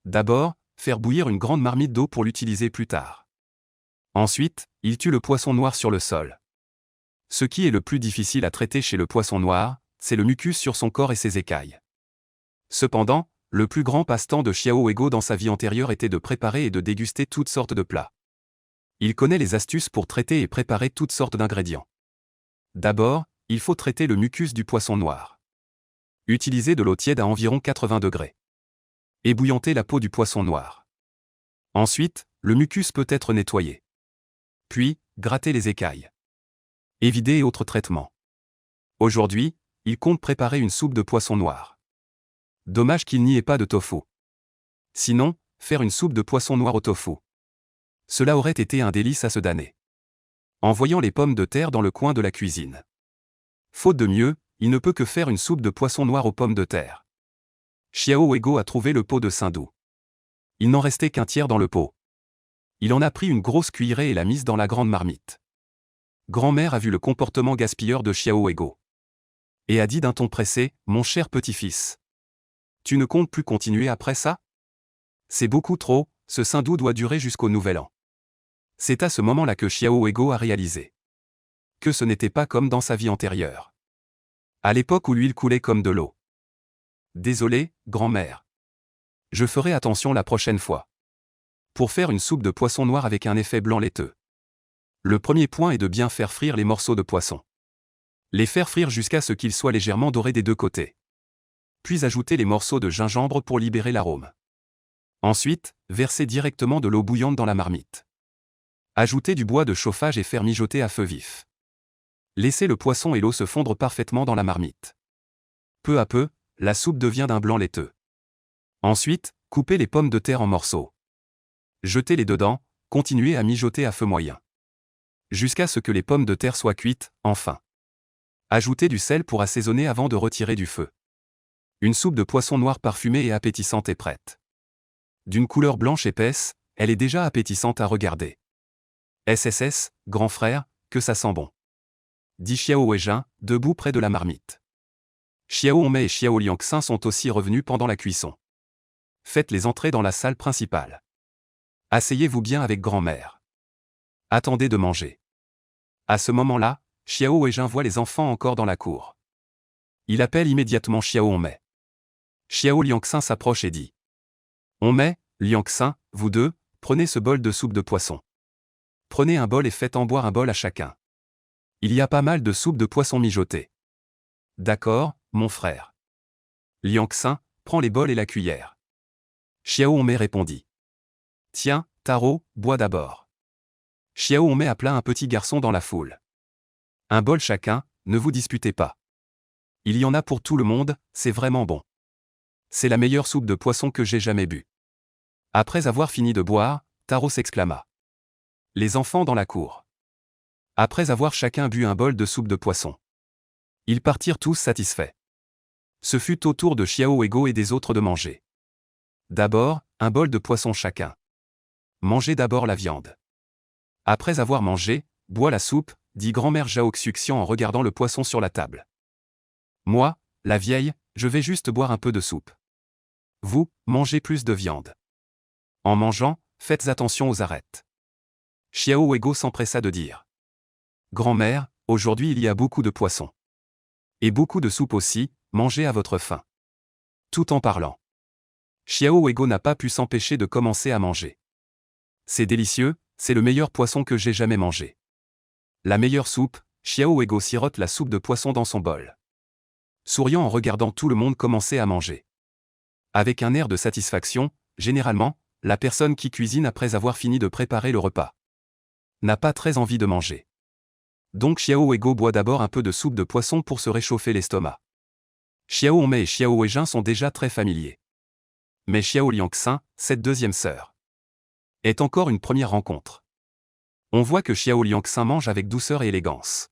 D'abord, faire bouillir une grande marmite d'eau pour l'utiliser plus tard. Ensuite, il tue le poisson noir sur le sol. Ce qui est le plus difficile à traiter chez le poisson noir, c'est le mucus sur son corps et ses écailles. Cependant, le plus grand passe-temps de Xiao Weigo dans sa vie antérieure était de préparer et de déguster toutes sortes de plats. Il connaît les astuces pour traiter et préparer toutes sortes d'ingrédients. D'abord, il faut traiter le mucus du poisson noir. Utilisez de l'eau tiède à environ 80 degrés. Ébouillantez la peau du poisson noir. Ensuite, le mucus peut être nettoyé. Puis, grattez les écailles. Évider et autres traitements. Aujourd'hui, il compte préparer une soupe de poisson noir. Dommage qu'il n'y ait pas de tofu. Sinon, faire une soupe de poisson noir au tofu. Cela aurait été un délice à se damner. En voyant les pommes de terre dans le coin de la cuisine. Faute de mieux, il ne peut que faire une soupe de poisson noir aux pommes de terre. Xiao Weigo a trouvé le pot de saindoux. Il n'en restait qu'un tiers dans le pot. Il en a pris une grosse cuillerée et l'a mise dans la grande marmite. Grand-mère a vu le comportement gaspilleur de Xiao Weigo. Et a dit d'un ton pressé, « Mon cher petit-fils. Tu ne comptes plus continuer après ça? C'est beaucoup trop, ce saindoux doit durer jusqu'au Nouvel An. » C'est à ce moment-là que Xiao Weigo a réalisé que ce n'était pas comme dans sa vie antérieure. À l'époque où l'huile coulait comme de l'eau. Désolé, grand-mère. Je ferai attention la prochaine fois. Pour faire une soupe de poisson noir avec un effet blanc laiteux. Le premier point est de bien faire frire les morceaux de poisson. Les faire frire jusqu'à ce qu'ils soient légèrement dorés des deux côtés. Puis ajouter les morceaux de gingembre pour libérer l'arôme. Ensuite, verser directement de l'eau bouillante dans la marmite. Ajouter du bois de chauffage et faire mijoter à feu vif. Laissez le poisson et l'eau se fondre parfaitement dans la marmite. Peu à peu, la soupe devient d'un blanc laiteux. Ensuite, coupez les pommes de terre en morceaux. Jetez-les dedans, continuez à mijoter à feu moyen. Jusqu'à ce que les pommes de terre soient cuites, enfin. Ajoutez du sel pour assaisonner avant de retirer du feu. Une soupe de poisson noir parfumée et appétissante est prête. D'une couleur blanche épaisse, elle est déjà appétissante à regarder. SSS, grand frère, que ça sent bon. Dit Xiao Weijin, debout près de la marmite. Xiao Hongmei et Xiao Liangxin sont aussi revenus pendant la cuisson. Faites-les entrer dans la salle principale. Asseyez-vous bien avec grand-mère. Attendez de manger. À ce moment-là, Xiao Weijin voit les enfants encore dans la cour. Il appelle immédiatement Xiao Hongmei. Xiao Liangxin s'approche et dit. Hongmei, Liangxin, vous deux, prenez ce bol de soupe de poisson. Prenez un bol et faites en boire un bol à chacun. Il y a pas mal de soupe de poisson mijotée. D'accord, mon frère. Liangxin, prends les bols et la cuillère. Xiao Hongmei répondit. Tiens, Taro, bois d'abord. Xiao Hongmei appela un petit garçon dans la foule. Un bol chacun, ne vous disputez pas. Il y en a pour tout le monde, c'est vraiment bon. C'est la meilleure soupe de poisson que j'ai jamais bu. Après avoir fini de boire, Taro s'exclama. Les enfants dans la cour. Après avoir chacun bu un bol de soupe de poisson, ils partirent tous satisfaits. Ce fut au tour de Xiao Ego et des autres de manger. D'abord, un bol de poisson chacun. Mangez d'abord la viande. Après avoir mangé, bois la soupe, dit grand-mère Zhao Xuxian en regardant le poisson sur la table. Moi, la vieille, je vais juste boire un peu de soupe. Vous, mangez plus de viande. En mangeant, faites attention aux arêtes. Xiao Ego s'empressa de dire. Grand-mère, aujourd'hui il y a beaucoup de poissons. Et beaucoup de soupe aussi, mangez à votre faim. Tout en parlant. Xiao Ego n'a pas pu s'empêcher de commencer à manger. C'est délicieux, c'est le meilleur poisson que j'ai jamais mangé. La meilleure soupe, Xiao Ego sirote la soupe de poisson dans son bol. Souriant en regardant tout le monde commencer à manger. Avec un air de satisfaction, généralement, la personne qui cuisine après avoir fini de préparer le repas n'a pas très envie de manger. Donc Xiao Ego boit d'abord un peu de soupe de poisson pour se réchauffer l'estomac. Xiao Hongmei et Xiao Weijin sont déjà très familiers. Mais Xiao Liangxin, cette deuxième sœur, est encore une première rencontre. On voit que Xiao Liangxin mange avec douceur et élégance.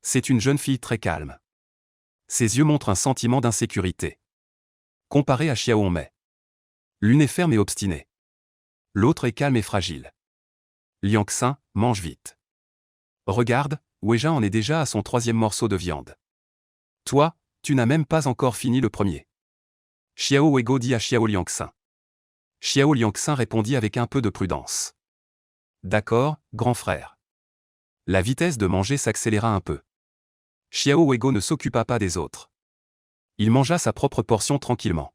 C'est une jeune fille très calme. Ses yeux montrent un sentiment d'insécurité. Comparé à Xiao Hongmei. L'une est ferme et obstinée. L'autre est calme et fragile. Liangxin, mange vite. Regarde, Weijin en est déjà à son 3e morceau de viande. Toi, tu n'as même pas encore fini le premier. Xiao Ego dit à Xiao Liangxin. Xiao Liangxin répondit avec un peu de prudence. D'accord, grand frère. La vitesse de manger s'accéléra un peu. Xiao Ego ne s'occupa pas des autres. Il mangea sa propre portion tranquillement.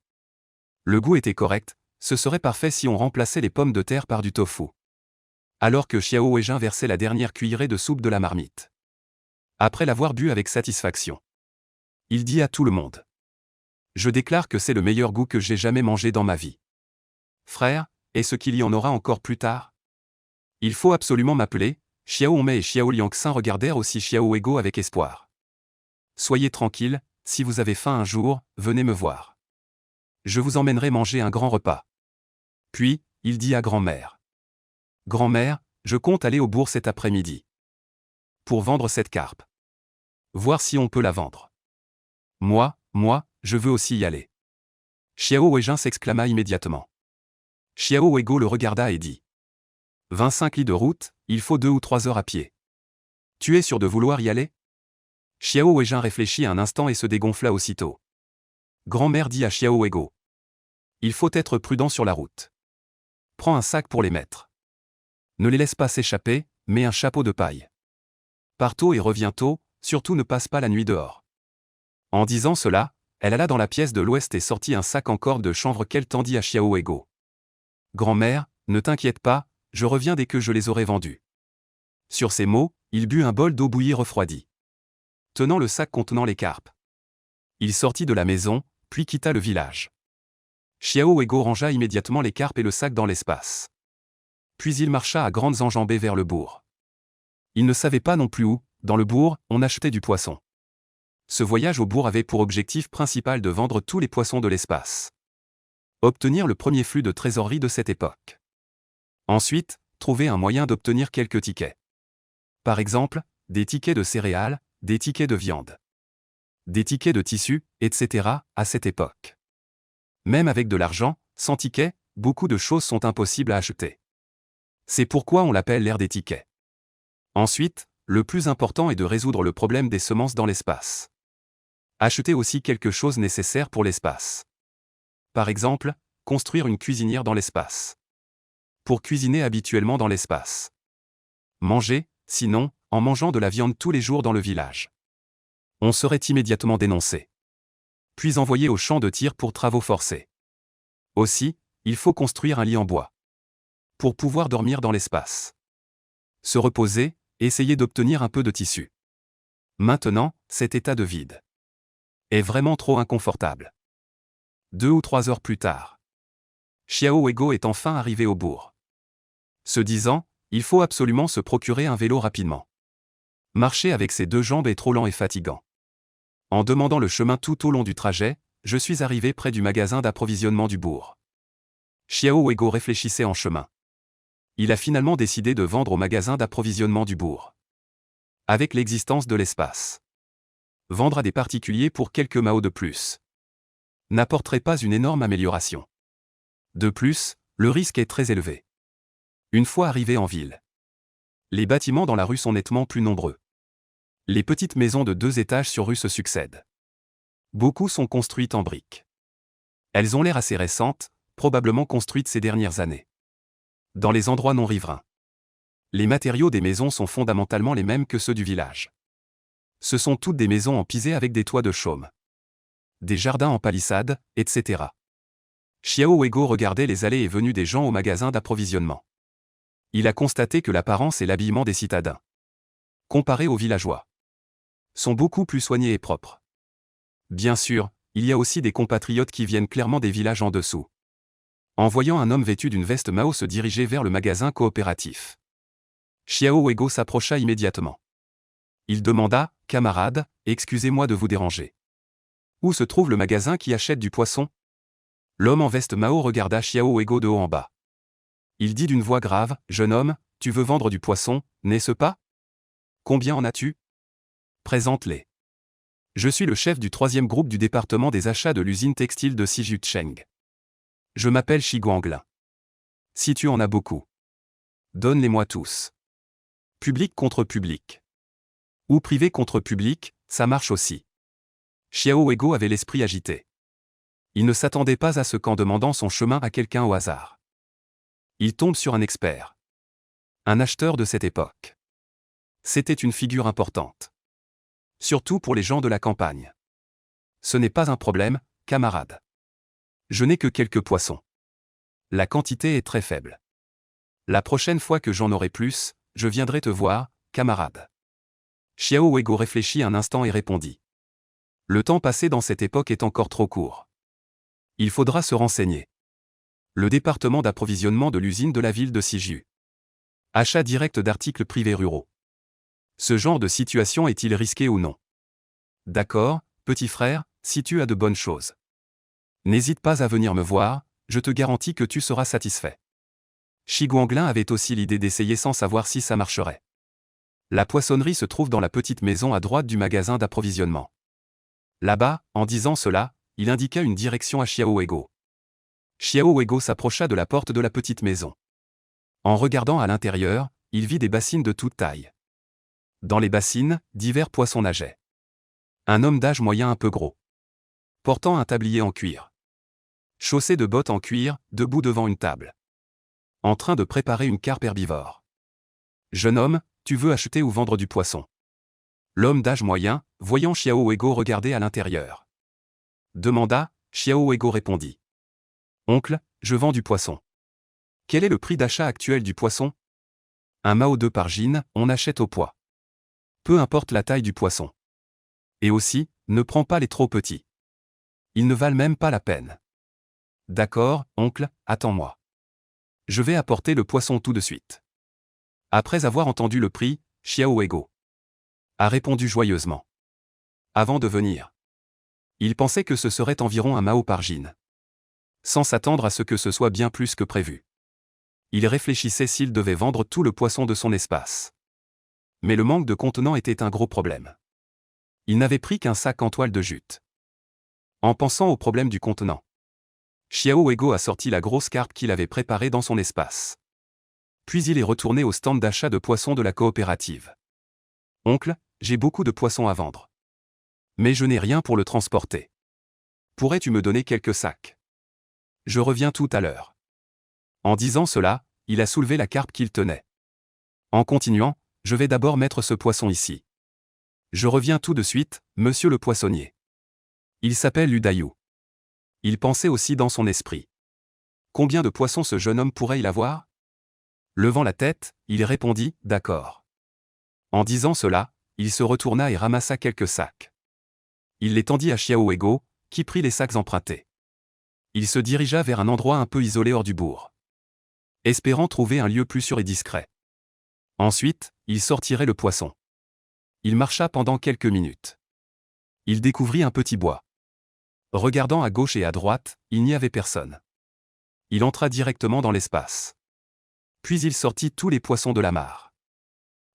Le goût était correct, ce serait parfait si on remplaçait les pommes de terre par du tofu. Alors que Xiao Weijin versait la dernière cuillerée de soupe de la marmite. Après l'avoir bu avec satisfaction, il dit à tout le monde. Je déclare que c'est le meilleur goût que j'ai jamais mangé dans ma vie. Frère, est-ce qu'il y en aura encore plus tard? Il faut absolument m'appeler. Xiao Hongmei et Xiao Liangxin regardèrent aussi Xiao Ego avec espoir. Soyez tranquille, si vous avez faim un jour, venez me voir. Je vous emmènerai manger un grand repas. Puis, il dit à grand-mère. Grand-mère, je compte aller au bourg cet après-midi. Pour vendre cette carpe. Voir si on peut la vendre. Moi, je veux aussi y aller. Xiao Weijin s'exclama immédiatement. Xiao Ego le regarda et dit. 25 lis de route, il faut 2 ou 3 heures à pied. Tu es sûr de vouloir y aller? Xiao Weijin réfléchit un instant et se dégonfla aussitôt. Grand-mère dit à Xiao Ego. Il faut être prudent sur la route. Prends un sac pour les mettre. Ne les laisse pas s'échapper, mets un chapeau de paille. Pars tôt et reviens tôt, surtout ne passe pas la nuit dehors. En disant cela, elle alla dans la pièce de l'ouest et sortit un sac en corde de chanvre qu'elle tendit à Xiao Ego. Grand-mère, ne t'inquiète pas, je reviens dès que je les aurai vendus. Sur ces mots, il but un bol d'eau bouillie refroidie. Tenant le sac contenant les carpes. Il sortit de la maison, puis quitta le village. Xiao Ego rangea immédiatement les carpes et le sac dans l'espace. Puis il marcha à grandes enjambées vers le bourg. Il ne savait pas non plus où, dans le bourg, on achetait du poisson. Ce voyage au bourg avait pour objectif principal de vendre tous les poissons de l'espace. Obtenir le premier flux de trésorerie de cette époque. Ensuite, trouver un moyen d'obtenir quelques tickets. Par exemple, des tickets de céréales, des tickets de viande. Des tickets de tissu, etc., à cette époque. Même avec de l'argent, sans tickets, beaucoup de choses sont impossibles à acheter. C'est pourquoi on l'appelle l'ère des tickets. Ensuite, le plus important est de résoudre le problème des semences dans l'espace. Acheter aussi quelque chose nécessaire pour l'espace. Par exemple, construire une cuisinière dans l'espace. Pour cuisiner habituellement dans l'espace. Manger, sinon, en mangeant de la viande tous les jours dans le village. On serait immédiatement dénoncé. Puis envoyé au champ de tir pour travaux forcés. Aussi, il faut construire un lit en bois. Pour pouvoir dormir dans l'espace. Se reposer, essayer d'obtenir un peu de tissu. Maintenant, cet état de vide est vraiment trop inconfortable. 2 ou 3 heures plus tard. Xiao Ego est enfin arrivé au bourg. Se disant, il faut absolument se procurer un vélo rapidement. Marcher avec ses 2 jambes est trop lent et fatigant. En demandant le chemin tout au long du trajet, je suis arrivé près du magasin d'approvisionnement du bourg. Xiao Ego réfléchissait en chemin. Il a finalement décidé de vendre au magasin d'approvisionnement du bourg. avec l'existence de l'espace. Vendre à des particuliers pour quelques Mao de plus n'apporterait pas une énorme amélioration. De plus, le risque est très élevé. Une fois arrivé en ville, les bâtiments dans la rue sont nettement plus nombreux. Les petites maisons de 2 étages sur rue se succèdent. Beaucoup sont construites en briques. Elles ont l'air assez récentes, probablement construites ces dernières années. Dans les endroits non riverains, les matériaux des maisons sont fondamentalement les mêmes que ceux du village. Ce sont toutes des maisons en pisé avec des toits de chaume, des jardins en palissade, etc. Xiao Weigo regardait les allées et venues des gens au magasin d'approvisionnement. Il a constaté que l'apparence et l'habillement des citadins, comparés aux villageois, sont beaucoup plus soignés et propres. Bien sûr, il y a aussi des compatriotes qui viennent clairement des villages en dessous. En voyant un homme vêtu d'une veste Mao se diriger vers le magasin coopératif, Xiao Weigo s'approcha immédiatement. Il demanda, « Camarade, excusez-moi de vous déranger. Où se trouve le magasin qui achète du poisson ?» L'homme en veste Mao regarda Xiao Weigo de haut en bas. Il dit d'une voix grave, « Jeune homme, tu veux vendre du poisson, n'est-ce pas? Combien en as-tu? Présente-les. Je suis le chef du 3e groupe du département des achats de l'usine textile de Sijucheng. Je m'appelle Shi Guanglin. Si tu en as beaucoup, donne-les-moi tous. Public contre public. Ou privé contre public, ça marche aussi. » Xiao Weigo avait l'esprit agité. Il ne s'attendait pas à ce qu'en demandant son chemin à quelqu'un au hasard, il tombe sur un expert. Un acheteur de cette époque. C'était une figure importante. Surtout pour les gens de la campagne. Ce n'est pas un problème, camarade. Je n'ai que quelques poissons. La quantité est très faible. La prochaine fois que j'en aurai plus, je viendrai te voir, camarade. Xiao Weigo réfléchit un instant et répondit. Le temps passé dans cette époque est encore trop court. Il faudra se renseigner. Le département d'approvisionnement de l'usine de la ville de Siju. Achat direct d'articles privés ruraux. Ce genre de situation est-il risqué ou non? D'accord, petit frère, si tu as de bonnes choses, n'hésite pas à venir me voir, je te garantis que tu seras satisfait. Shi Guanglin avait aussi l'idée d'essayer sans savoir si ça marcherait. La poissonnerie se trouve dans la petite maison à droite du magasin d'approvisionnement. Là-bas, en disant cela, il indiqua une direction à Xiao Weigo. Xiao Weigo s'approcha de la porte de la petite maison. En regardant à l'intérieur, il vit des bassines de toute taille. Dans les bassines, divers poissons nageaient. Un homme d'âge moyen un peu gros, portant un tablier en cuir, chaussé de bottes en cuir, debout devant une table, en train de préparer une carpe herbivore. « Jeune homme, tu veux acheter ou vendre du poisson ?» L'homme d'âge moyen, voyant Xiao Weigo regarder à l'intérieur, demanda. Xiao Weigo répondit. « Oncle, je vends du poisson. Quel est le prix d'achat actuel du poisson? Un Mao 2 par gine, on achète au poids. Peu importe la taille du poisson. Et aussi, ne prends pas les trop petits. Ils ne valent même pas la peine. » D'accord, oncle, attends-moi. Je vais apporter le poisson tout de suite. Après avoir entendu le prix, Xiao Weigo a répondu joyeusement. Avant de venir, il pensait que ce serait environ un Mao par gine, sans s'attendre à ce que ce soit bien plus que prévu. Il réfléchissait s'il devait vendre tout le poisson de son espace. Mais le manque de contenant était un gros problème. Il n'avait pris qu'un sac en toile de jute. En pensant au problème du contenant, Xiao Weigo a sorti la grosse carpe qu'il avait préparée dans son espace. Puis il est retourné au stand d'achat de poissons de la coopérative. « Oncle, j'ai beaucoup de poissons à vendre. Mais je n'ai rien pour le transporter. Pourrais-tu me donner quelques sacs? Je reviens tout à l'heure. » En disant cela, il a soulevé la carpe qu'il tenait. En continuant, « Je vais d'abord mettre ce poisson ici. Je reviens tout de suite, monsieur le poissonnier. Il s'appelle Udayu. » Il pensait aussi dans son esprit. Combien de poissons ce jeune homme pourrait-il avoir? Levant la tête, il répondit, « D'accord. » En disant cela, il se retourna et ramassa quelques sacs. Il les tendit à Xiao Weigo, qui prit les sacs empruntés. Il se dirigea vers un endroit un peu isolé hors du bourg, espérant trouver un lieu plus sûr et discret. Ensuite, il sortirait le poisson. Il marcha pendant quelques minutes. Il découvrit un petit bois. Regardant à gauche et à droite, il n'y avait personne. Il entra directement dans l'espace. Puis il sortit tous les poissons de la mare.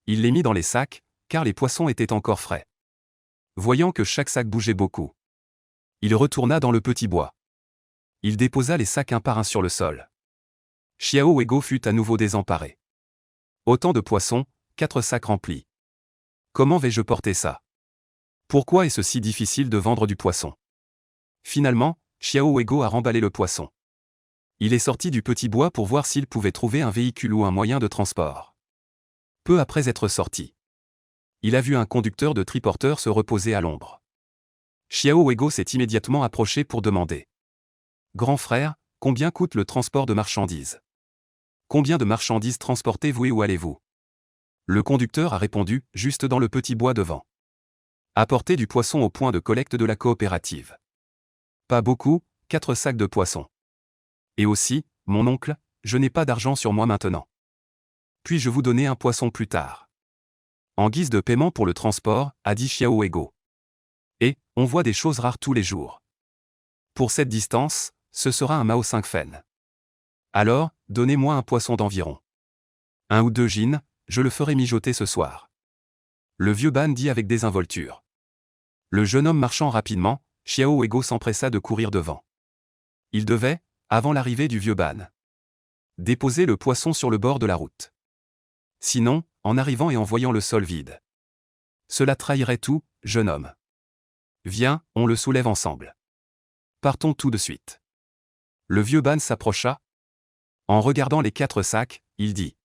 Il les mit dans les sacs, car les poissons étaient encore frais. Voyant que chaque sac bougeait beaucoup, il retourna dans le petit bois. Il déposa les sacs un par un sur le sol. Xiao Weigo fut à nouveau désemparé. Autant de poissons, 4 sacs remplis. Comment vais-je porter ça? Pourquoi est-ce si difficile de vendre du poisson? Finalement, Xiao Weigo a remballé le poisson. Il est sorti du petit bois pour voir s'il pouvait trouver un véhicule ou un moyen de transport. Peu après être sorti, il a vu un conducteur de triporteur se reposer à l'ombre. Xiao Weigo s'est immédiatement approché pour demander. « Grand frère, combien coûte le transport de marchandises? Combien de marchandises transportez-vous et où allez-vous » Le conducteur a répondu, juste dans le petit bois devant. Apportez du poisson au point de collecte de la coopérative. Pas beaucoup, 4 sacs de poisson. Et aussi, mon oncle, je n'ai pas d'argent sur moi maintenant. Puis-je vous donner un poisson plus tard? En guise de paiement pour le transport, a dit Xiao Weigo. Et, on voit des choses rares tous les jours. Pour cette distance, ce sera un Mao 5 fen. Alors, donnez-moi un poisson d'environ 1 ou 2 gines, je le ferai mijoter ce soir. Le vieux Ban dit avec désinvolture. Le jeune homme marchant rapidement, Xiao Weigo s'empressa de courir devant. Il devait, avant l'arrivée du vieux Ban, déposer le poisson sur le bord de la route. Sinon, en arrivant et en voyant le sol vide, cela trahirait tout, jeune homme. Viens, on le soulève ensemble. Partons tout de suite. Le vieux Ban s'approcha. En regardant les 4 sacs, il dit.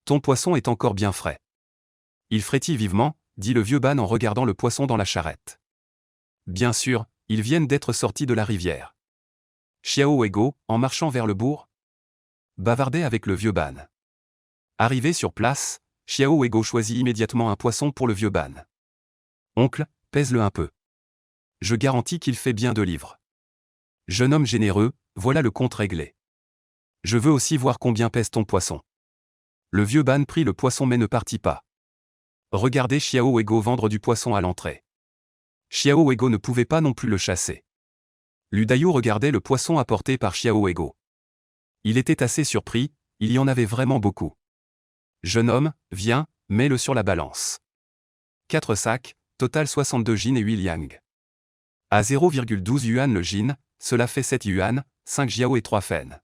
Ton poisson est encore bien frais. Il frétille vivement, dit le vieux Ban en regardant le poisson dans la charrette. Bien sûr, ils viennent d'être sortis de la rivière. Xiao Weigo, en marchant vers le bourg, bavardait avec le vieux Ban. Arrivé sur place, Xiao Weigo choisit immédiatement un poisson pour le vieux Ban. Oncle, pèse-le un peu. Je garantis qu'il fait bien 2 livres. Jeune homme généreux, voilà le compte réglé. Je veux aussi voir combien pèse ton poisson. Le vieux Ban prit le poisson mais ne partit pas. Regardez Xiao Weigo vendre du poisson à l'entrée. Xiao Weigo ne pouvait pas non plus le chasser. Lu Dayou regardait le poisson apporté par Xiao Weigo. Il était assez surpris, il y en avait vraiment beaucoup. Jeune homme, viens, mets-le sur la balance. 4 sacs, total 62 jin et 8 liang. À 0,12 yuan le jin, cela fait 7 yuan, 5 jiao et 3 fen.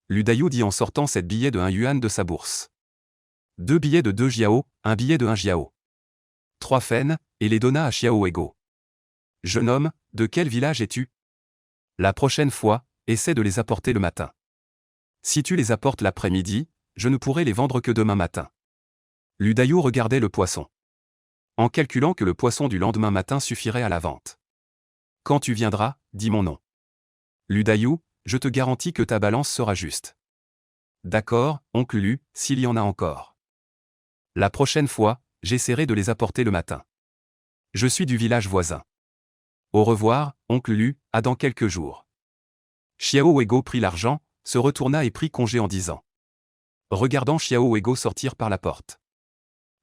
Lu Dayou dit en sortant 7 billets de 1 yuan de sa bourse. 2 billets de 2 jiao, 1 billet de 1 jiao. 3 fen, et les donna à Xiao Weigo. Jeune homme, de quel village es-tu? La prochaine fois, essaie de les apporter le matin. Si tu les apportes l'après-midi, je ne pourrai les vendre que demain matin. Lu Dayou regardait le poisson. En calculant que le poisson du lendemain matin suffirait à la vente. Quand tu viendras, dis mon nom. Lu Dayou, je te garantis que ta balance sera juste. D'accord, oncle Lu, s'il y en a encore. La prochaine fois, j'essaierai de les apporter le matin. Je suis du village voisin. Au revoir, oncle Lu, à dans quelques jours. Xiao Weigo prit l'argent, se retourna et prit congé en disant. Regardant Xiao Weigo sortir par la porte.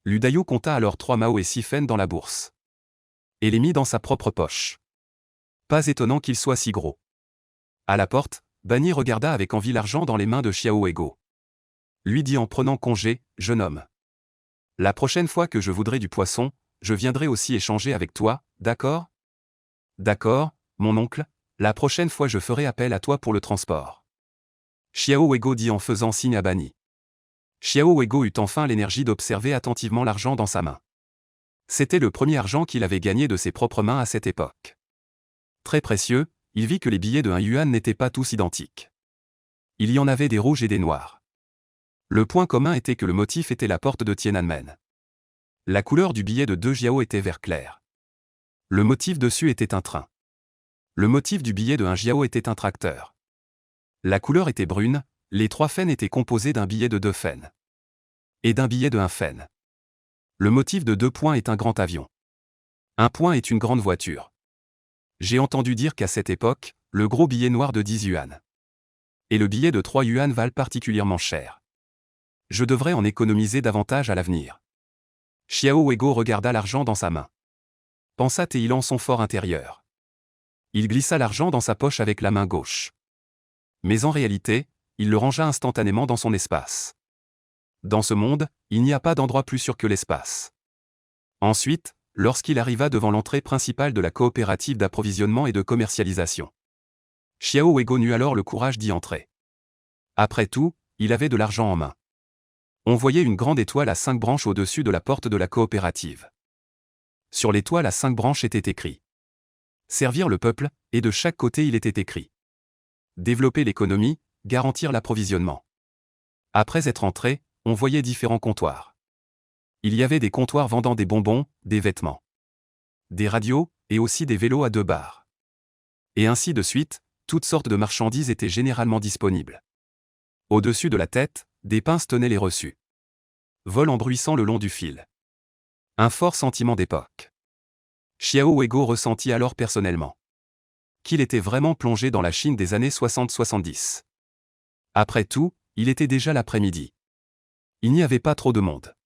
Lu Dayou compta alors 3 mao et 6 fen dans la bourse. Et les mit dans sa propre poche. Pas étonnant qu'il soit si gros. À la porte, Bani regarda avec envie l'argent dans les mains de Xiao Weigo. Lui dit en prenant congé, jeune homme. La prochaine fois que je voudrai du poisson, je viendrai aussi échanger avec toi, d'accord? D'accord, mon oncle, la prochaine fois je ferai appel à toi pour le transport. Xiao Weigo dit en faisant signe à Bani. Xiao Weigo eut enfin l'énergie d'observer attentivement l'argent dans sa main. C'était le premier argent qu'il avait gagné de ses propres mains à cette époque. Très précieux, il vit que les billets de 1 yuan n'étaient pas tous identiques. Il y en avait des rouges et des noirs. Le point commun était que le motif était la porte de Tiananmen. La couleur du billet de 2 jiao était vert clair. Le motif dessus était un train. Le motif du billet de 1 jiao était un tracteur. La couleur était brune, les 3 fen étaient composés d'un billet de 2 fen. Et d'un billet de 1 fen. Le motif de 2 points est un grand avion. 1 point est une grande voiture. J'ai entendu dire qu'à cette époque, le gros billet noir de 10 yuan et le billet de 3 yuan valent particulièrement cher. Je devrais en économiser davantage à l'avenir. Xiao Weigo regarda l'argent dans sa main. Pensa-t-il en son fort intérieur. Il glissa l'argent dans sa poche avec la main gauche. Mais en réalité, il le rangea instantanément dans son espace. Dans ce monde, il n'y a pas d'endroit plus sûr que l'espace. Ensuite, lorsqu'il arriva devant l'entrée principale de la coopérative d'approvisionnement et de commercialisation, Xiao Weigo n'eut alors le courage d'y entrer. Après tout, il avait de l'argent en main. On voyait une grande étoile à 5 branches au-dessus de la porte de la coopérative. Sur l'étoile à 5 branches était écrit « Servir le peuple », et de chaque côté il était écrit « Développer l'économie, garantir l'approvisionnement ». Après être entré, on voyait différents comptoirs. Il y avait des comptoirs vendant des bonbons, des vêtements, des radios, et aussi des vélos à 2 barres. Et ainsi de suite, toutes sortes de marchandises étaient généralement disponibles. Au-dessus de la tête, des pinces tenaient les reçus. Vol en bruissant le long du fil. Un fort sentiment d'époque. Xiao Weigo ressentit alors personnellement qu'il était vraiment plongé dans la Chine des années 60-70. Après tout, il était déjà l'après-midi. Il n'y avait pas trop de monde.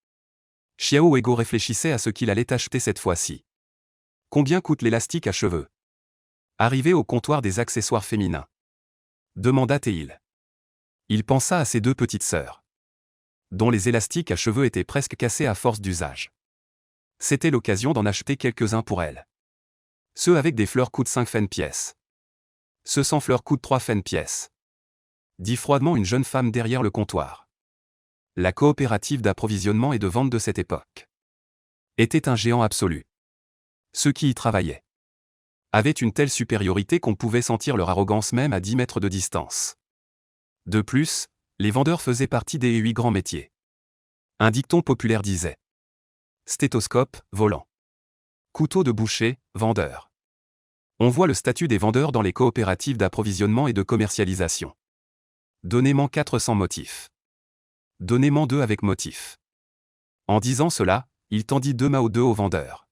Xiao Weigo réfléchissait à ce qu'il allait acheter cette fois-ci. Combien coûte l'élastique à cheveux? Arrivé au comptoir des accessoires féminins, demanda Théil. Il pensa à ses 2 petites sœurs, dont les élastiques à cheveux étaient presque cassés à force d'usage. C'était l'occasion d'en acheter quelques-uns pour elles. Ceux avec des fleurs coûtent 5 fens pièce. Ceux sans fleurs coûtent 3 fens pièce, dit froidement une jeune femme derrière le comptoir. La coopérative d'approvisionnement et de vente de cette époque était un géant absolu. Ceux qui y travaillaient avaient une telle supériorité qu'on pouvait sentir leur arrogance même à 10 mètres de distance. De plus, les vendeurs faisaient partie des 8 grands métiers. Un dicton populaire disait « Stéthoscope, volant. Couteau de boucher, vendeur ». On voit le statut des vendeurs dans les coopératives d'approvisionnement et de commercialisation. Donnez-moi 400 motifs. Donnez-moi 2 avec motif. En disant cela, il tendit 2 Mao 2 au vendeur.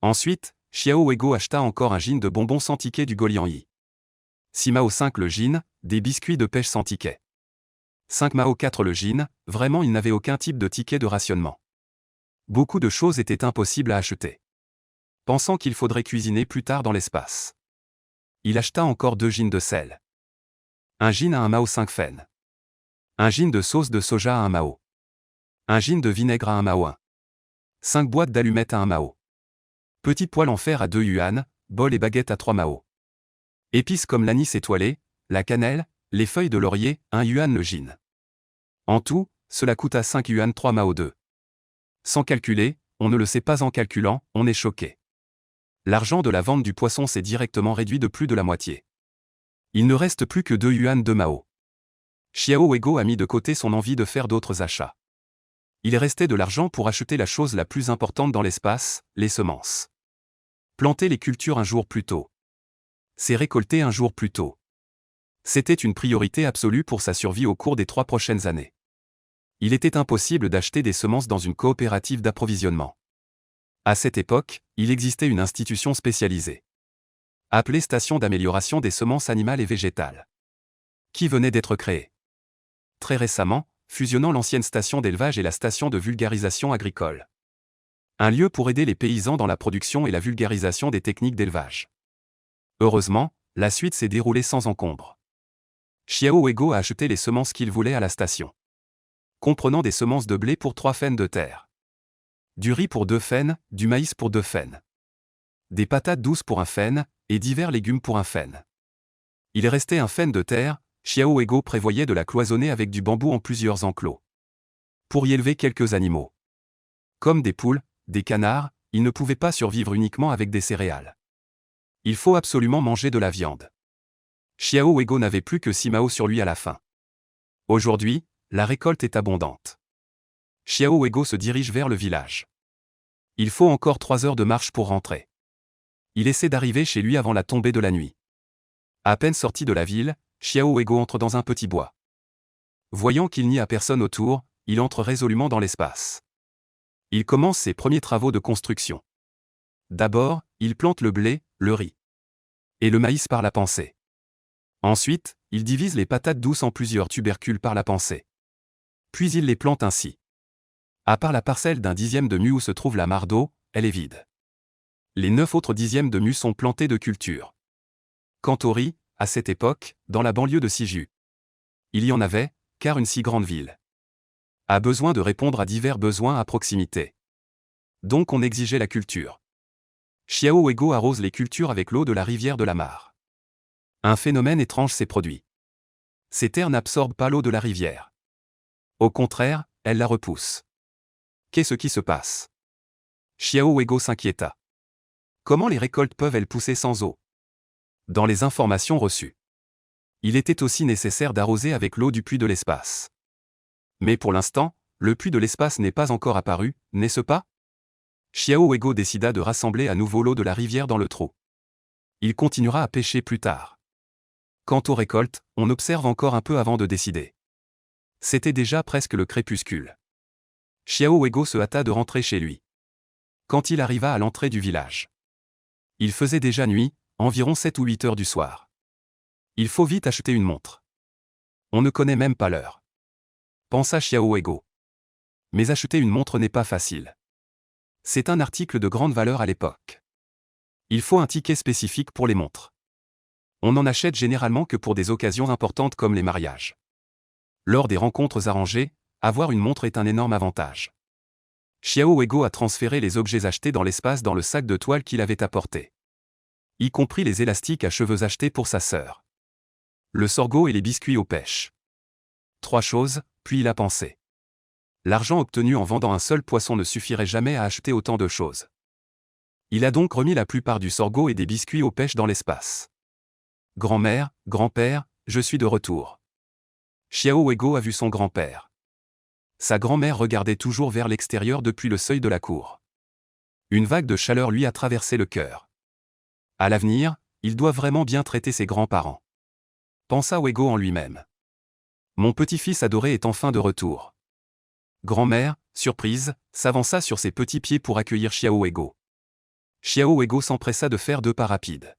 Ensuite, Xiao Weigo acheta encore un jean de bonbons sans ticket du Golian-yi. 6 Mao 5 le jean, des biscuits de pêche sans ticket. 5 Mao 4 le jean, vraiment il n'avait aucun type de ticket de rationnement. Beaucoup de choses étaient impossibles à acheter. Pensant qu'il faudrait cuisiner plus tard dans l'espace, il acheta encore 2 jeans de sel. Un jean à 1 Mao 5 fens. Un jean de sauce de soja à 1 Mao. Un jean de vinaigre à 1 Mao 1. 5 boîtes d'allumettes à 1 Mao. Petit poêle en fer à 2 yuan, bol et baguette à 3 Mao. Épices comme l'anis étoilé, la cannelle, les feuilles de laurier, 1 yuan le jean. En tout, cela coûta 5 yuan 3 Mao 2. Sans calculer, on ne le sait pas en calculant, on est choqué. L'argent de la vente du poisson s'est directement réduit de plus de la moitié. Il ne reste plus que 2 yuan 2 Mao. Xiao Weigo a mis de côté son envie de faire d'autres achats. Il restait de l'argent pour acheter la chose la plus importante dans l'espace, les semences. Planter les cultures un jour plus tôt. C'est récolter un jour plus tôt. C'était une priorité absolue pour sa survie au cours des 3 prochaines années. Il était impossible d'acheter des semences dans une coopérative d'approvisionnement. À cette époque, il existait une institution spécialisée, appelée Station d'amélioration des semences animales et végétales, qui venait d'être créée très récemment, fusionnant l'ancienne station d'élevage et la station de vulgarisation agricole. Un lieu pour aider les paysans dans la production et la vulgarisation des techniques d'élevage. Heureusement, la suite s'est déroulée sans encombre. Xiao Weigo a acheté les semences qu'il voulait à la station, comprenant des semences de blé pour 3 fens de terre, du riz pour 2 fens, du maïs pour 2 fens, des patates douces pour 1 fen, et divers légumes pour 1 fen. Il restait 1 fen de terre. Xiao Weigo prévoyait de la cloisonner avec du bambou en plusieurs enclos, pour y élever quelques animaux. Comme des poules, des canards, il ne pouvait pas survivre uniquement avec des céréales. Il faut absolument manger de la viande. Xiao Weigo n'avait plus que 6 Mao sur lui à la fin. Aujourd'hui, la récolte est abondante. Xiao Weigo se dirige vers le village. Il faut encore 3 heures de marche pour rentrer. Il essaie d'arriver chez lui avant la tombée de la nuit. À peine sorti de la ville, Xiao Weigo entre dans un petit bois. Voyant qu'il n'y a personne autour, il entre résolument dans l'espace. Il commence ses premiers travaux de construction. D'abord, il plante le blé, le riz et le maïs par la pensée. Ensuite, il divise les patates douces en plusieurs tubercules par la pensée. Puis il les plante ainsi. À part la parcelle d'un dixième de mu où se trouve la mare d'eau, elle est vide. Les 9 autres dixièmes de mu sont plantés de cultures. Quant au riz, à cette époque, dans la banlieue de Siju, il y en avait, car une si grande ville a besoin de répondre à divers besoins à proximité. Donc on exigeait la culture. Xiao Wego arrose les cultures avec l'eau de la rivière de la mare. Un phénomène étrange s'est produit. Ces terres n'absorbent pas l'eau de la rivière. Au contraire, elles la repoussent. Qu'est-ce qui se passe? Xiao Wego s'inquiéta. Comment les récoltes peuvent-elles pousser sans eau? Dans les informations reçues, il était aussi nécessaire d'arroser avec l'eau du puits de l'espace. Mais pour l'instant, le puits de l'espace n'est pas encore apparu, n'est-ce pas? Xiao Wego décida de rassembler à nouveau l'eau de la rivière dans le trou. Il continuera à pêcher plus tard. Quant aux récoltes, on observe encore un peu avant de décider. C'était déjà presque le crépuscule. Xiao Wego se hâta de rentrer chez lui. Quand il arriva à l'entrée du village, il faisait déjà nuit, environ 7 ou 8 heures du soir. Il faut vite acheter une montre. On ne connaît même pas l'heure, pensa Xiao Wego. Mais acheter une montre n'est pas facile. C'est un article de grande valeur à l'époque. Il faut un ticket spécifique pour les montres. On n'en achète généralement que pour des occasions importantes comme les mariages. Lors des rencontres arrangées, avoir une montre est un énorme avantage. Xiao Wego a transféré les objets achetés dans l'espace dans le sac de toile qu'il avait apporté, y compris les élastiques à cheveux achetés pour sa sœur, le sorgho et les biscuits aux pêches. 3 choses, puis il a pensé. L'argent obtenu en vendant un seul poisson ne suffirait jamais à acheter autant de choses. Il a donc remis la plupart du sorgho et des biscuits aux pêches dans l'espace. Grand-mère, grand-père, je suis de retour. Xiao Wego a vu son grand-père. Sa grand-mère regardait toujours vers l'extérieur depuis le seuil de la cour. Une vague de chaleur lui a traversé le cœur. À l'avenir, il doit vraiment bien traiter ses grands-parents, pensa Wego en lui-même. Mon petit-fils adoré est enfin de retour. Grand-mère, surprise, s'avança sur ses petits pieds pour accueillir Xiao Wego. Xiao Wego s'empressa de faire 2 pas rapides.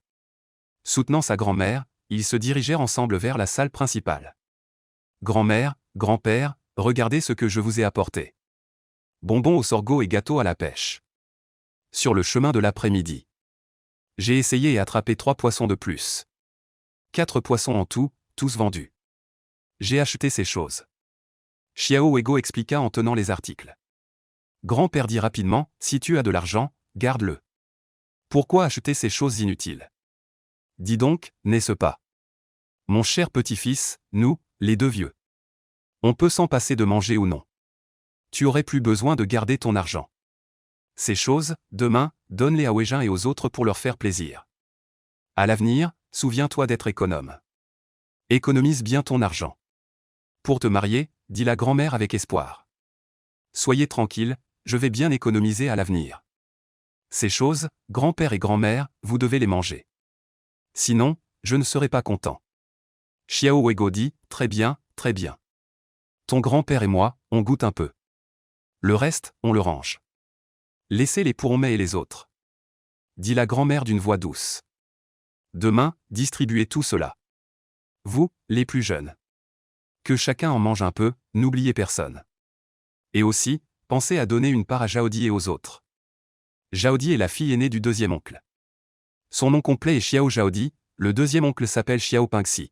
Soutenant sa grand-mère, ils se dirigèrent ensemble vers la salle principale. Grand-mère, grand-père, regardez ce que je vous ai apporté. Bonbons au sorgho et gâteaux à la pêche. Sur le chemin de l'après-midi, j'ai essayé et attrapé 3 poissons de plus. 4 poissons en tout, tous vendus. J'ai acheté ces choses. Xiao Wego expliqua en tenant les articles. Grand-père dit rapidement, si tu as de l'argent, garde-le. Pourquoi acheter ces choses inutiles? Dis donc, n'est-ce pas? Mon cher petit-fils, nous, les 2 vieux. On peut s'en passer de manger ou non. Tu aurais plus besoin de garder ton argent. Ces choses, demain, donne-les à Weijin et aux autres pour leur faire plaisir. À l'avenir, souviens-toi d'être économe. Économise bien ton argent. Pour te marier, dit la grand-mère avec espoir. Soyez tranquille, je vais bien économiser à l'avenir. Ces choses, grand-père et grand-mère, vous devez les manger. Sinon, je ne serai pas content. Xiao Wego dit, très bien, très bien. Ton grand-père et moi, on goûte un peu. Le reste, on le range. Laissez-les pour Mei et les autres, dit la grand-mère d'une voix douce. Demain, distribuez tout cela. Vous, les plus jeunes. Que chacun en mange un peu, n'oubliez personne. Et aussi, pensez à donner une part à Jaodi et aux autres. Jaodi est la fille aînée du 2e oncle. Son nom complet est Xiao Jaodi, le 2e oncle s'appelle Xiao Pingxi.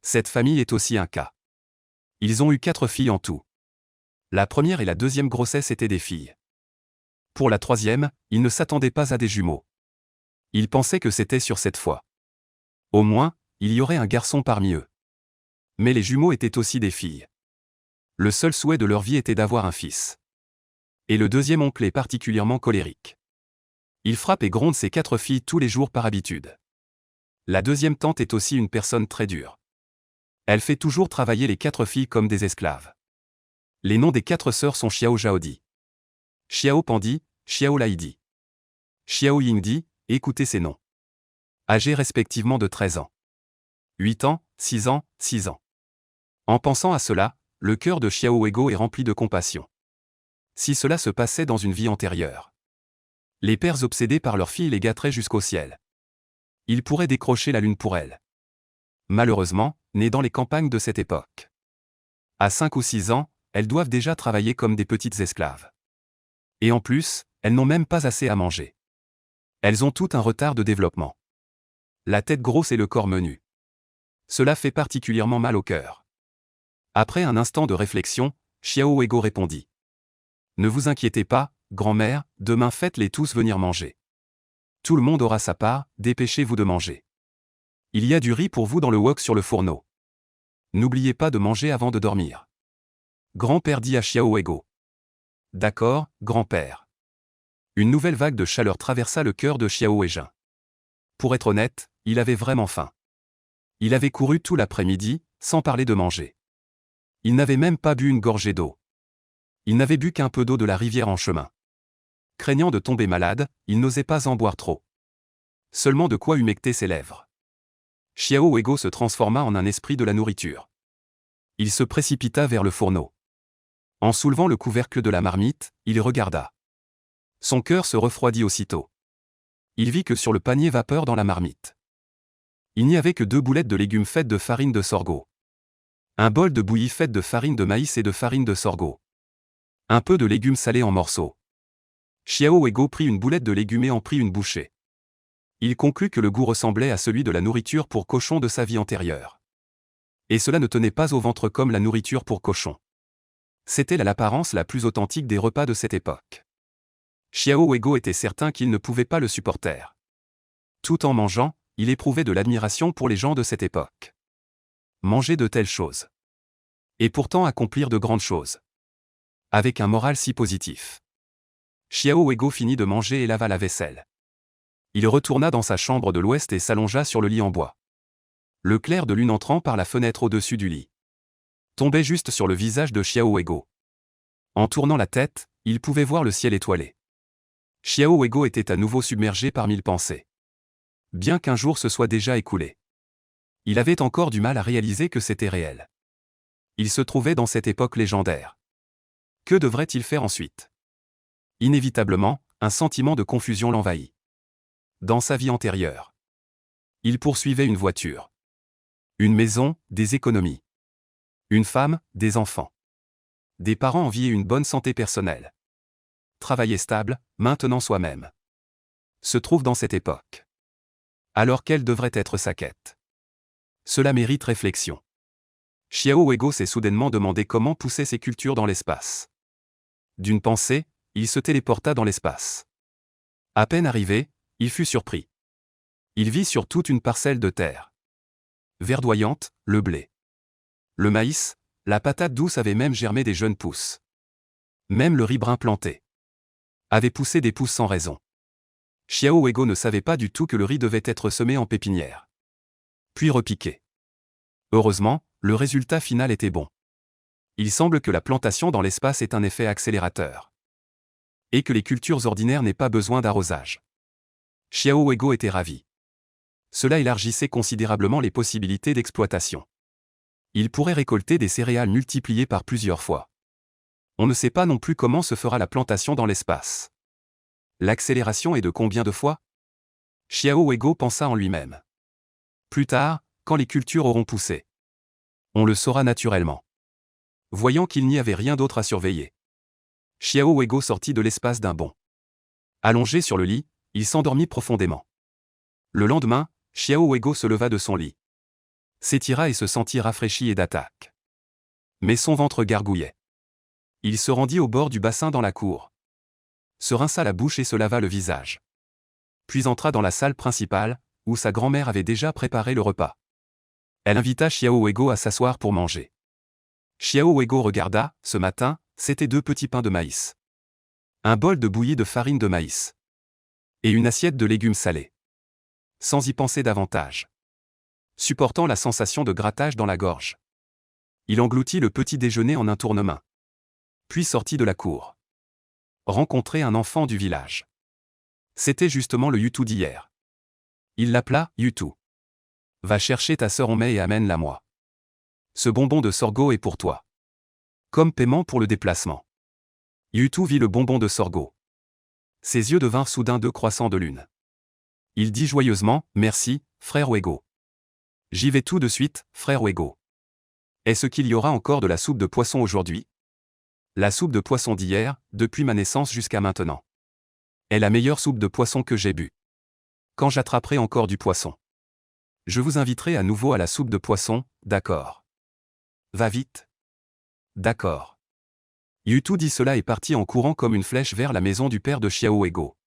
Cette famille est aussi un cas. Ils ont eu 4 filles en tout. La première et la 2e grossesse étaient des filles. Pour la 3e, ils ne s'attendaient pas à des jumeaux. Ils pensaient que c'était sur cette fois. Au moins, il y aurait un garçon parmi eux. Mais les jumeaux étaient aussi des filles. Le seul souhait de leur vie était d'avoir un fils. Et le 2e oncle est particulièrement colérique. Il frappe et gronde ses 4 filles tous les jours par habitude. La 2e tante est aussi une personne très dure. Elle fait toujours travailler les 4 filles comme des esclaves. Les noms des 4 sœurs sont Xiao Jaodi, Xiao Pandi, Xiao Laidi, Xiao Yingdi, écoutez ces noms. Âgés respectivement de 13 ans, 8 ans, 6 ans, 6 ans. En pensant à cela, le cœur de Xiao Wego est rempli de compassion. Si cela se passait dans une vie antérieure, les pères obsédés par leurs filles les gâteraient jusqu'au ciel. Ils pourraient décrocher la lune pour elles. Malheureusement, nées dans les campagnes de cette époque, à 5 ou 6 ans, elles doivent déjà travailler comme des petites esclaves. Et en plus, elles n'ont même pas assez à manger. Elles ont tout un retard de développement. La tête grosse et le corps menu. Cela fait particulièrement mal au cœur. Après un instant de réflexion, Xiao Wego répondit. Ne vous inquiétez pas, grand-mère, demain faites-les tous venir manger. Tout le monde aura sa part, dépêchez-vous de manger. Il y a du riz pour vous dans le wok sur le fourneau. N'oubliez pas de manger avant de dormir. Grand-père dit à Xiao Weigo. D'accord, grand-père. Une nouvelle vague de chaleur traversa le cœur de Xiao Weijin. Pour être honnête, il avait vraiment faim. Il avait couru tout l'après-midi, sans parler de manger. Il n'avait même pas bu une gorgée d'eau. Il n'avait bu qu'un peu d'eau de la rivière en chemin. Craignant de tomber malade, il n'osait pas en boire trop. Seulement de quoi humecter ses lèvres. Xiao Weigo se transforma en un esprit de la nourriture. Il se précipita vers le fourneau. En soulevant le couvercle de la marmite, il regarda. Son cœur se refroidit aussitôt. Il vit que sur le panier vapeur dans la marmite. Il n'y avait que 2 boulettes de légumes faites de farine de sorgho. Un bol de bouillie faite de farine de maïs et de farine de sorgho. Un peu de légumes salés en morceaux. Xiao Weigo prit une boulette de légumes et en prit une bouchée. Il conclut que le goût ressemblait à celui de la nourriture pour cochon de sa vie antérieure. Et cela ne tenait pas au ventre comme la nourriture pour cochon. C'était l'apparence la plus authentique des repas de cette époque. Xiao Weigo était certain qu'il ne pouvait pas le supporter. Tout en mangeant, il éprouvait de l'admiration pour les gens de cette époque. Manger de telles choses. Et pourtant accomplir de grandes choses. Avec un moral si positif. Xiao Weigo finit de manger et lava la vaisselle. Il retourna dans sa chambre de l'ouest et s'allongea sur le lit en bois. Le clair de lune entrant par la fenêtre au-dessus du lit tombait juste sur le visage de Xiao Weigo. En tournant la tête, il pouvait voir le ciel étoilé. Xiao Weigo était à nouveau submergé par 1000 pensées. Bien qu'un jour se soit déjà écoulé. Il avait encore du mal à réaliser que c'était réel. Il se trouvait dans cette époque légendaire. Que devrait-il faire ensuite? Inévitablement, un sentiment de confusion l'envahit. Dans sa vie antérieure, il poursuivait une voiture, une maison, des économies, une femme, des enfants, des parents en vie et une bonne santé personnelle. Travailler stable, maintenant soi-même. Se trouve dans cette époque. Alors quelle devrait être sa quête? Cela mérite réflexion. Xiao Weigo s'est soudainement demandé comment pousser ses cultures dans l'espace. D'une pensée, il se téléporta dans l'espace. À peine arrivé, il fut surpris. Il vit sur toute une parcelle de terre. Verdoyante, le blé. Le maïs, la patate douce avaient même germé des jeunes pousses. Même le riz brun planté avait poussé des pousses sans raison. Xiao Weigo ne savait pas du tout que le riz devait être semé en pépinière. Puis repiqué. Heureusement, le résultat final était bon. Il semble que la plantation dans l'espace ait un effet accélérateur. Et que les cultures ordinaires n'aient pas besoin d'arrosage. Xiao Weigo était ravi. Cela élargissait considérablement les possibilités d'exploitation. Il pourrait récolter des céréales multipliées par plusieurs fois. On ne sait pas non plus comment se fera la plantation dans l'espace. L'accélération est de combien de fois? Xiao Weigo pensa en lui-même. Plus tard, quand les cultures auront poussé. On le saura naturellement. Voyant qu'il n'y avait rien d'autre à surveiller. Xiao Weigo sortit de l'espace d'un bond. Allongé sur le lit, il s'endormit profondément. Le lendemain, Xiao Weigo se leva de son lit. S'étira et se sentit rafraîchi et d'attaque. Mais son ventre gargouillait. Il se rendit au bord du bassin dans la cour. Se rinça la bouche et se lava le visage. Puis entra dans la salle principale, où sa grand-mère avait déjà préparé le repas. Elle invita Xiao Weigo à s'asseoir pour manger. Xiao Weigo regarda, ce matin, c'était 2 petits pains de maïs. Un bol de bouillie de farine de maïs. Et une assiette de légumes salés. Sans y penser davantage. Supportant la sensation de grattage dans la gorge. Il engloutit le petit déjeuner en un tournement. Puis sortit de la cour. Rencontrer un enfant du village. C'était justement le Yutu d'hier. Il l'appela Yutu. Va chercher ta sœur en mai et amène-la moi. Ce bonbon de sorgho est pour toi. Comme paiement pour le déplacement. Yutu vit le bonbon de sorgho. Ses yeux devinrent soudain 2 croissants de lune. Il dit joyeusement, merci, frère Weigo. J'y vais tout de suite, frère Weigo. Est-ce qu'il y aura encore de la soupe de poisson aujourd'hui? La soupe de poisson d'hier, depuis ma naissance jusqu'à maintenant. Est la meilleure soupe de poisson que j'ai bu. Quand j'attraperai encore du poisson. Je vous inviterai à nouveau à la soupe de poisson, d'accord. Va vite. D'accord. Yutu dit cela et partit en courant comme une flèche vers la maison du père de Xiao Weigo.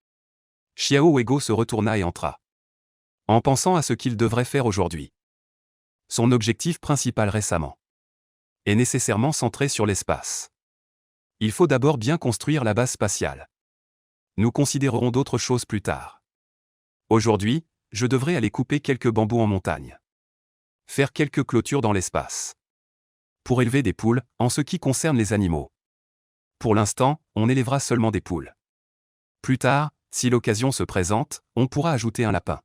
Xiao Weigo se retourna et entra. En pensant à ce qu'il devrait faire aujourd'hui. Son objectif principal récemment est nécessairement centré sur l'espace. Il faut d'abord bien construire la base spatiale. Nous considérerons d'autres choses plus tard. Aujourd'hui, je devrais aller couper quelques bambous en montagne. Faire quelques clôtures dans l'espace. Pour élever des poules, en ce qui concerne les animaux. Pour l'instant, on élèvera seulement des poules. Plus tard, si l'occasion se présente, on pourra ajouter un lapin.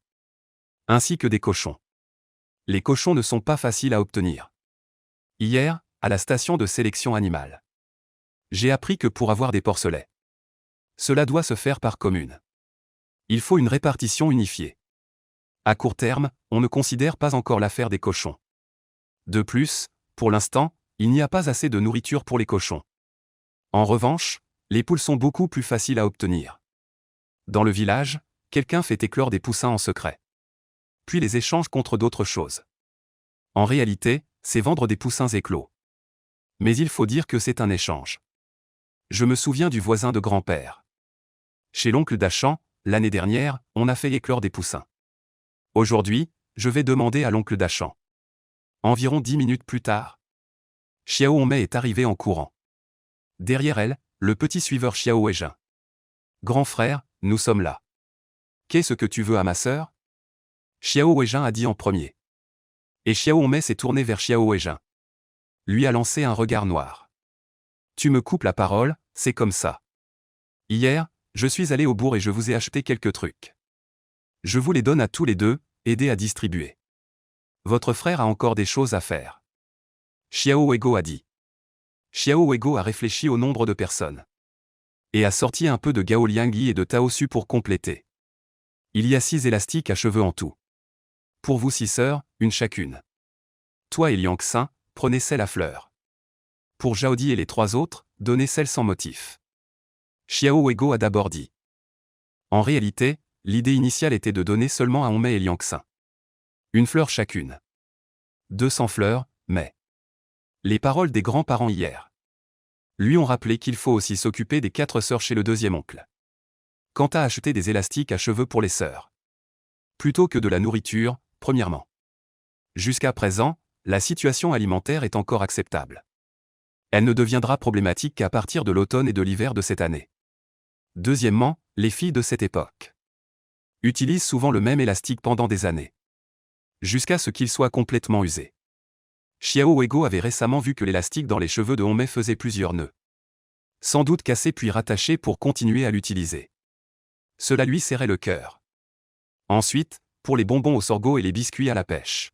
Ainsi que des cochons. Les cochons ne sont pas faciles à obtenir. Hier, à la station de sélection animale, j'ai appris que pour avoir des porcelets, cela doit se faire par commune. Il faut une répartition unifiée. À court terme, on ne considère pas encore l'affaire des cochons. De plus, pour l'instant, il n'y a pas assez de nourriture pour les cochons. En revanche, les poules sont beaucoup plus faciles à obtenir. Dans le village, quelqu'un fait éclore des poussins en secret. Puis les échange contre d'autres choses. En réalité, c'est vendre des poussins éclos. Mais il faut dire que c'est un échange. Je me souviens du voisin de grand-père. Chez l'oncle Dachan, l'année dernière, on a fait éclore des poussins. Aujourd'hui, je vais demander à l'oncle Dachan. Environ 10 minutes plus tard, Xiao Hongmei est arrivé en courant. Derrière elle, le petit suiveur Xiao Weijin. Grand frère, nous sommes là. Qu'est-ce que tu veux à ma sœur? Xiao Weijin a dit en premier. Et Xiao Hongmei s'est tourné vers Xiao Weijin. Lui a lancé un regard noir. Tu me coupes la parole, c'est comme ça. Hier, je suis allé au bourg et je vous ai acheté quelques trucs. Je vous les donne à tous les deux, aidez à distribuer. Votre frère a encore des choses à faire. Xiao Weigo a dit. Xiao Weigo a réfléchi au nombre de personnes. Et a sorti un peu de Gao Liangyi et de Tao Su pour compléter. Il y a 6 élastiques à cheveux en tout. Pour vous 6 sœurs, une chacune. Toi et Liang Xin, prenez celle à fleurs. Pour Zhaodi et les 3 autres, donnez celle sans motif. Xiao Weigo a d'abord dit. En réalité, l'idée initiale était de donner seulement à Hongmei et Liang Xin. Une fleur chacune. 200 fleurs, mais... Les paroles des grands-parents hier lui ont rappelé qu'il faut aussi s'occuper des 4 sœurs chez le deuxième oncle. Quant à acheter des élastiques à cheveux pour les sœurs. Plutôt que de la nourriture, premièrement. Jusqu'à présent, la situation alimentaire est encore acceptable. Elle ne deviendra problématique qu'à partir de l'automne et de l'hiver de cette année. Deuxièmement, les filles de cette époque utilisent souvent le même élastique pendant des années. Jusqu'à ce qu'il soit complètement usé. Xiao Weigo avait récemment vu que l'élastique dans les cheveux de Hongmei faisait plusieurs nœuds. Sans doute cassés puis rattachés pour continuer à l'utiliser. Cela lui serrait le cœur. Ensuite, pour les bonbons au sorgho et les biscuits à la pêche.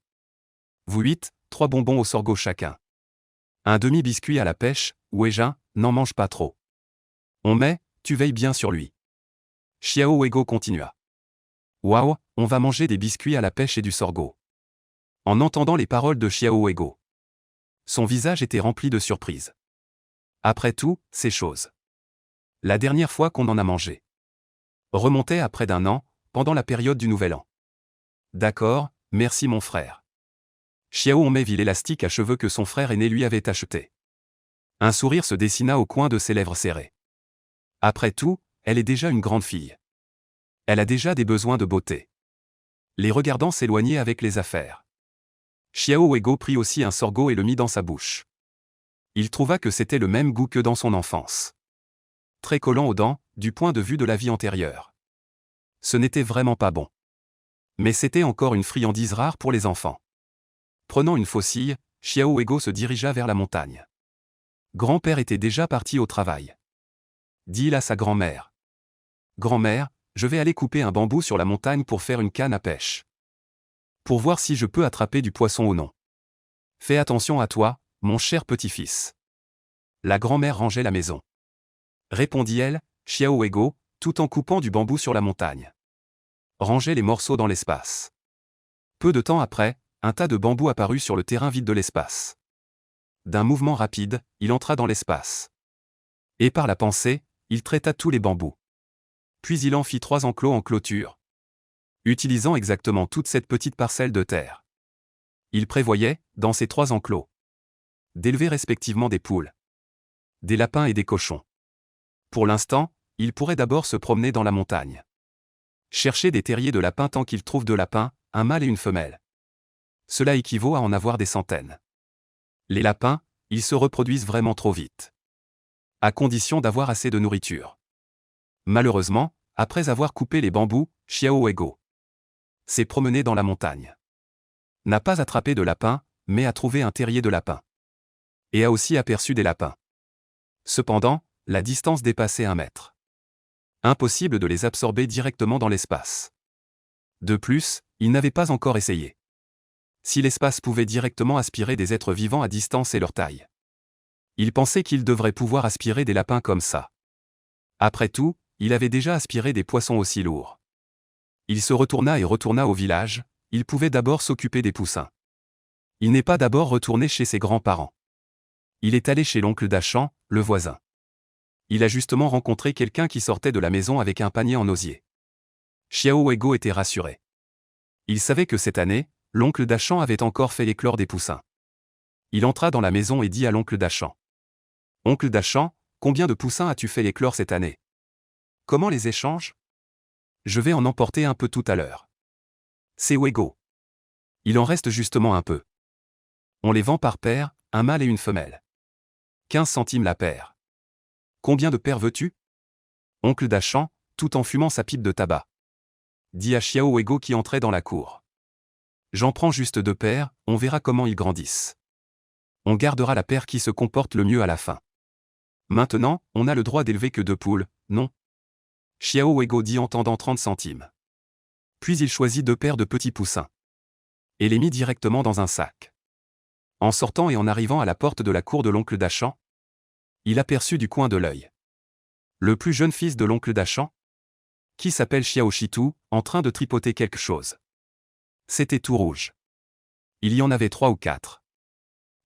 Vous 8, 3 bonbons au sorgho chacun. Un demi-biscuit à la pêche, Weijin, n'en mange pas trop. Hongmei, tu veilles bien sur lui. Xiao Weigo continua. Waouh, on va manger des biscuits à la pêche et du sorgho. En entendant les paroles de Xiao Weigo. Son visage était rempli de surprise. Après tout, ces choses. La dernière fois qu'on en a mangé remontait à près d'un an, pendant la période du Nouvel An. D'accord, merci mon frère. Xiao Hongmei vit l'élastique à cheveux que son frère aîné lui avait acheté. Un sourire se dessina au coin de ses lèvres serrées. Après tout, elle est déjà une grande fille. Elle a déjà des besoins de beauté. Les regardant s'éloigner avec les affaires. Xiao Weigo prit aussi un sorgho et le mit dans sa bouche. Il trouva que c'était le même goût que dans son enfance. Très collant aux dents, du point de vue de la vie antérieure. Ce n'était vraiment pas bon. Mais c'était encore une friandise rare pour les enfants. Prenant une faucille, Xiao Weigo se dirigea vers la montagne. Grand-père était déjà parti au travail. Dit-il à sa grand-mère. Grand-mère, je vais aller couper un bambou sur la montagne pour faire une canne à pêche. Pour voir si je peux attraper du poisson ou non. Fais attention à toi, mon cher petit-fils. La grand-mère rangeait la maison. Répondit-elle, Xiao Weigo, tout en coupant du bambou sur la montagne. Rangeait les morceaux dans l'espace. Peu de temps après, un tas de bambou apparut sur le terrain vide de l'espace. D'un mouvement rapide, il entra dans l'espace. Et par la pensée, il traita tous les bambous. Puis il en fit 3 enclos en clôture. Utilisant exactement toute cette petite parcelle de terre. Il prévoyait, dans ces 3 enclos, d'élever respectivement des poules, des lapins et des cochons. Pour l'instant, il pourrait d'abord se promener dans la montagne. Chercher des terriers de lapins tant qu'il trouve deux lapins, un mâle et une femelle. Cela équivaut à en avoir des centaines. Les lapins, ils se reproduisent vraiment trop vite. À condition d'avoir assez de nourriture. Malheureusement, après avoir coupé les bambous, Xiao Huigo s'est promené dans la montagne. N'a pas attrapé de lapins, mais a trouvé un terrier de lapins. Et a aussi aperçu des lapins. Cependant, la distance dépassait 1 mètre. Impossible de les absorber directement dans l'espace. De plus, il n'avait pas encore essayé. Si l'espace pouvait directement aspirer des êtres vivants à distance et leur taille. Il pensait qu'il devrait pouvoir aspirer des lapins comme ça. Après tout, il avait déjà aspiré des poissons aussi lourds. Il se retourna et retourna au village, il pouvait d'abord s'occuper des poussins. Il n'est pas d'abord retourné chez ses grands-parents. Il est allé chez l'oncle Dachan, le voisin. Il a justement rencontré quelqu'un qui sortait de la maison avec un panier en osier. Xiao Huigo était rassuré. Il savait que cette année, l'oncle Dachan avait encore fait éclore des poussins. Il entra dans la maison et dit à l'oncle Dachan. « Oncle Dachan, combien de poussins as-tu fait éclore cette année? Comment les échanges? Je vais en emporter un peu tout à l'heure. C'est Huigo. Il en reste justement un peu. On les vend par paire, un mâle et une femelle. 15 centimes la paire. Combien de paires veux-tu? Oncle Dachan, tout en fumant sa pipe de tabac. Dit à Xiao Huigo qui entrait dans la cour. J'en prends juste 2 paires, on verra comment ils grandissent. On gardera la paire qui se comporte le mieux à la fin. Maintenant, on n'a le droit d'élever que 2 poules, non? Xiao Huigo dit en tendant 30 centimes. Puis il choisit 2 paires de petits poussins. Et les mit directement dans un sac. En sortant et en arrivant à la porte de la cour de l'oncle Dachan, il aperçut du coin de l'œil le plus jeune fils de l'oncle Dachan, qui s'appelle Xiao Shitu, en train de tripoter quelque chose. C'était tout rouge. Il y en avait 3 ou 4.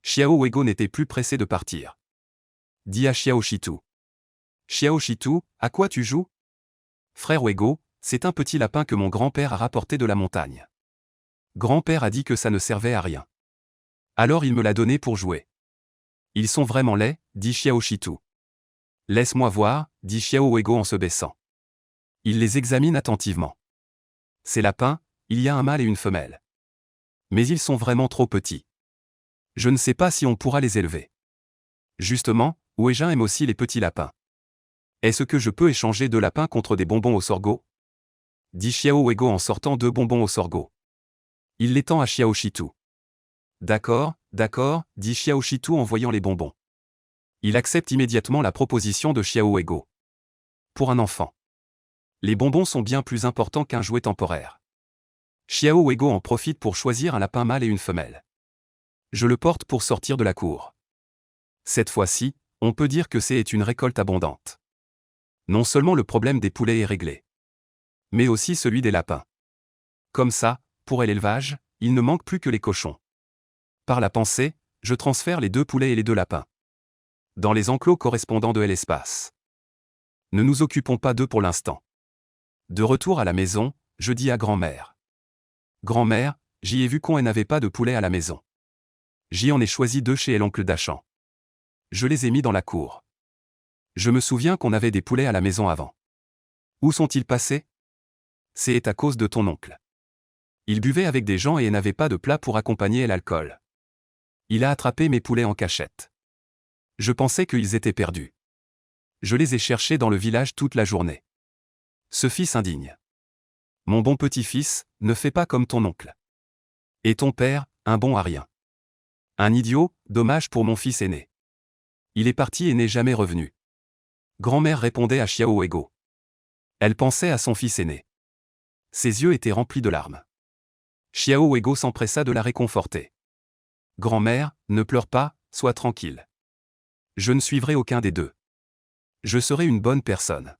Xiao Huigo n'était plus pressé de partir. Dit à Xiao Shitu. Xiao Shitu, à quoi tu joues? Frère Huigo, c'est un petit lapin que mon grand-père a rapporté de la montagne. Grand-père a dit que ça ne servait à rien. Alors il me l'a donné pour jouer. Ils sont vraiment laids, dit Xiao Shitu. Laisse-moi voir, dit Xiao Huigo en se baissant. Il les examine attentivement. Ces lapins, il y a un mâle et une femelle. Mais ils sont vraiment trop petits. Je ne sais pas si on pourra les élever. Justement, Huijin aime aussi les petits lapins. Est-ce que je peux échanger 2 lapins contre des bonbons au sorgho? Dit Xiao Huigo en sortant 2 bonbons au sorgho. Il les tend à Xiao Shitu. D'accord, dit Xiao Shitu en voyant les bonbons. Il accepte immédiatement la proposition de Xiao Huigo. Pour un enfant, les bonbons sont bien plus importants qu'un jouet temporaire. Xiao Huigo en profite pour choisir un lapin mâle et une femelle. Je le porte pour sortir de la cour. Cette fois-ci, on peut dire que c'est une récolte abondante. Non seulement le problème des poulets est réglé, mais aussi celui des lapins. Comme ça, pour l'élevage, il ne manque plus que les cochons. Par la pensée, je transfère les 2 poulets et les 2 lapins dans les enclos correspondants de l'espace. Ne nous occupons pas d'eux pour l'instant. De retour à la maison, je dis à grand-mère. Grand-mère, j'y ai vu qu'on n'avait pas de poulet à la maison. J'y en ai choisi 2 chez l'oncle Dachan. Je les ai mis dans la cour. Je me souviens qu'on avait des poulets à la maison avant. Où sont-ils passés? C'est à cause de ton oncle. Il buvait avec des gens et n'avait pas de plat pour accompagner l'alcool. Il a attrapé mes poulets en cachette. Je pensais qu'ils étaient perdus. Je les ai cherchés dans le village toute la journée. Ce fils indigne. Mon bon petit-fils, ne fais pas comme ton oncle. Et ton père, un bon à rien. Un idiot, dommage pour mon fils aîné. Il est parti et n'est jamais revenu. Grand-mère répondait à Xiao Huigo. Elle pensait à son fils aîné. Ses yeux étaient remplis de larmes. Xiao Huigo s'empressa de la réconforter. Grand-mère, ne pleure pas, sois tranquille. Je ne suivrai aucun des 2. Je serai une bonne personne.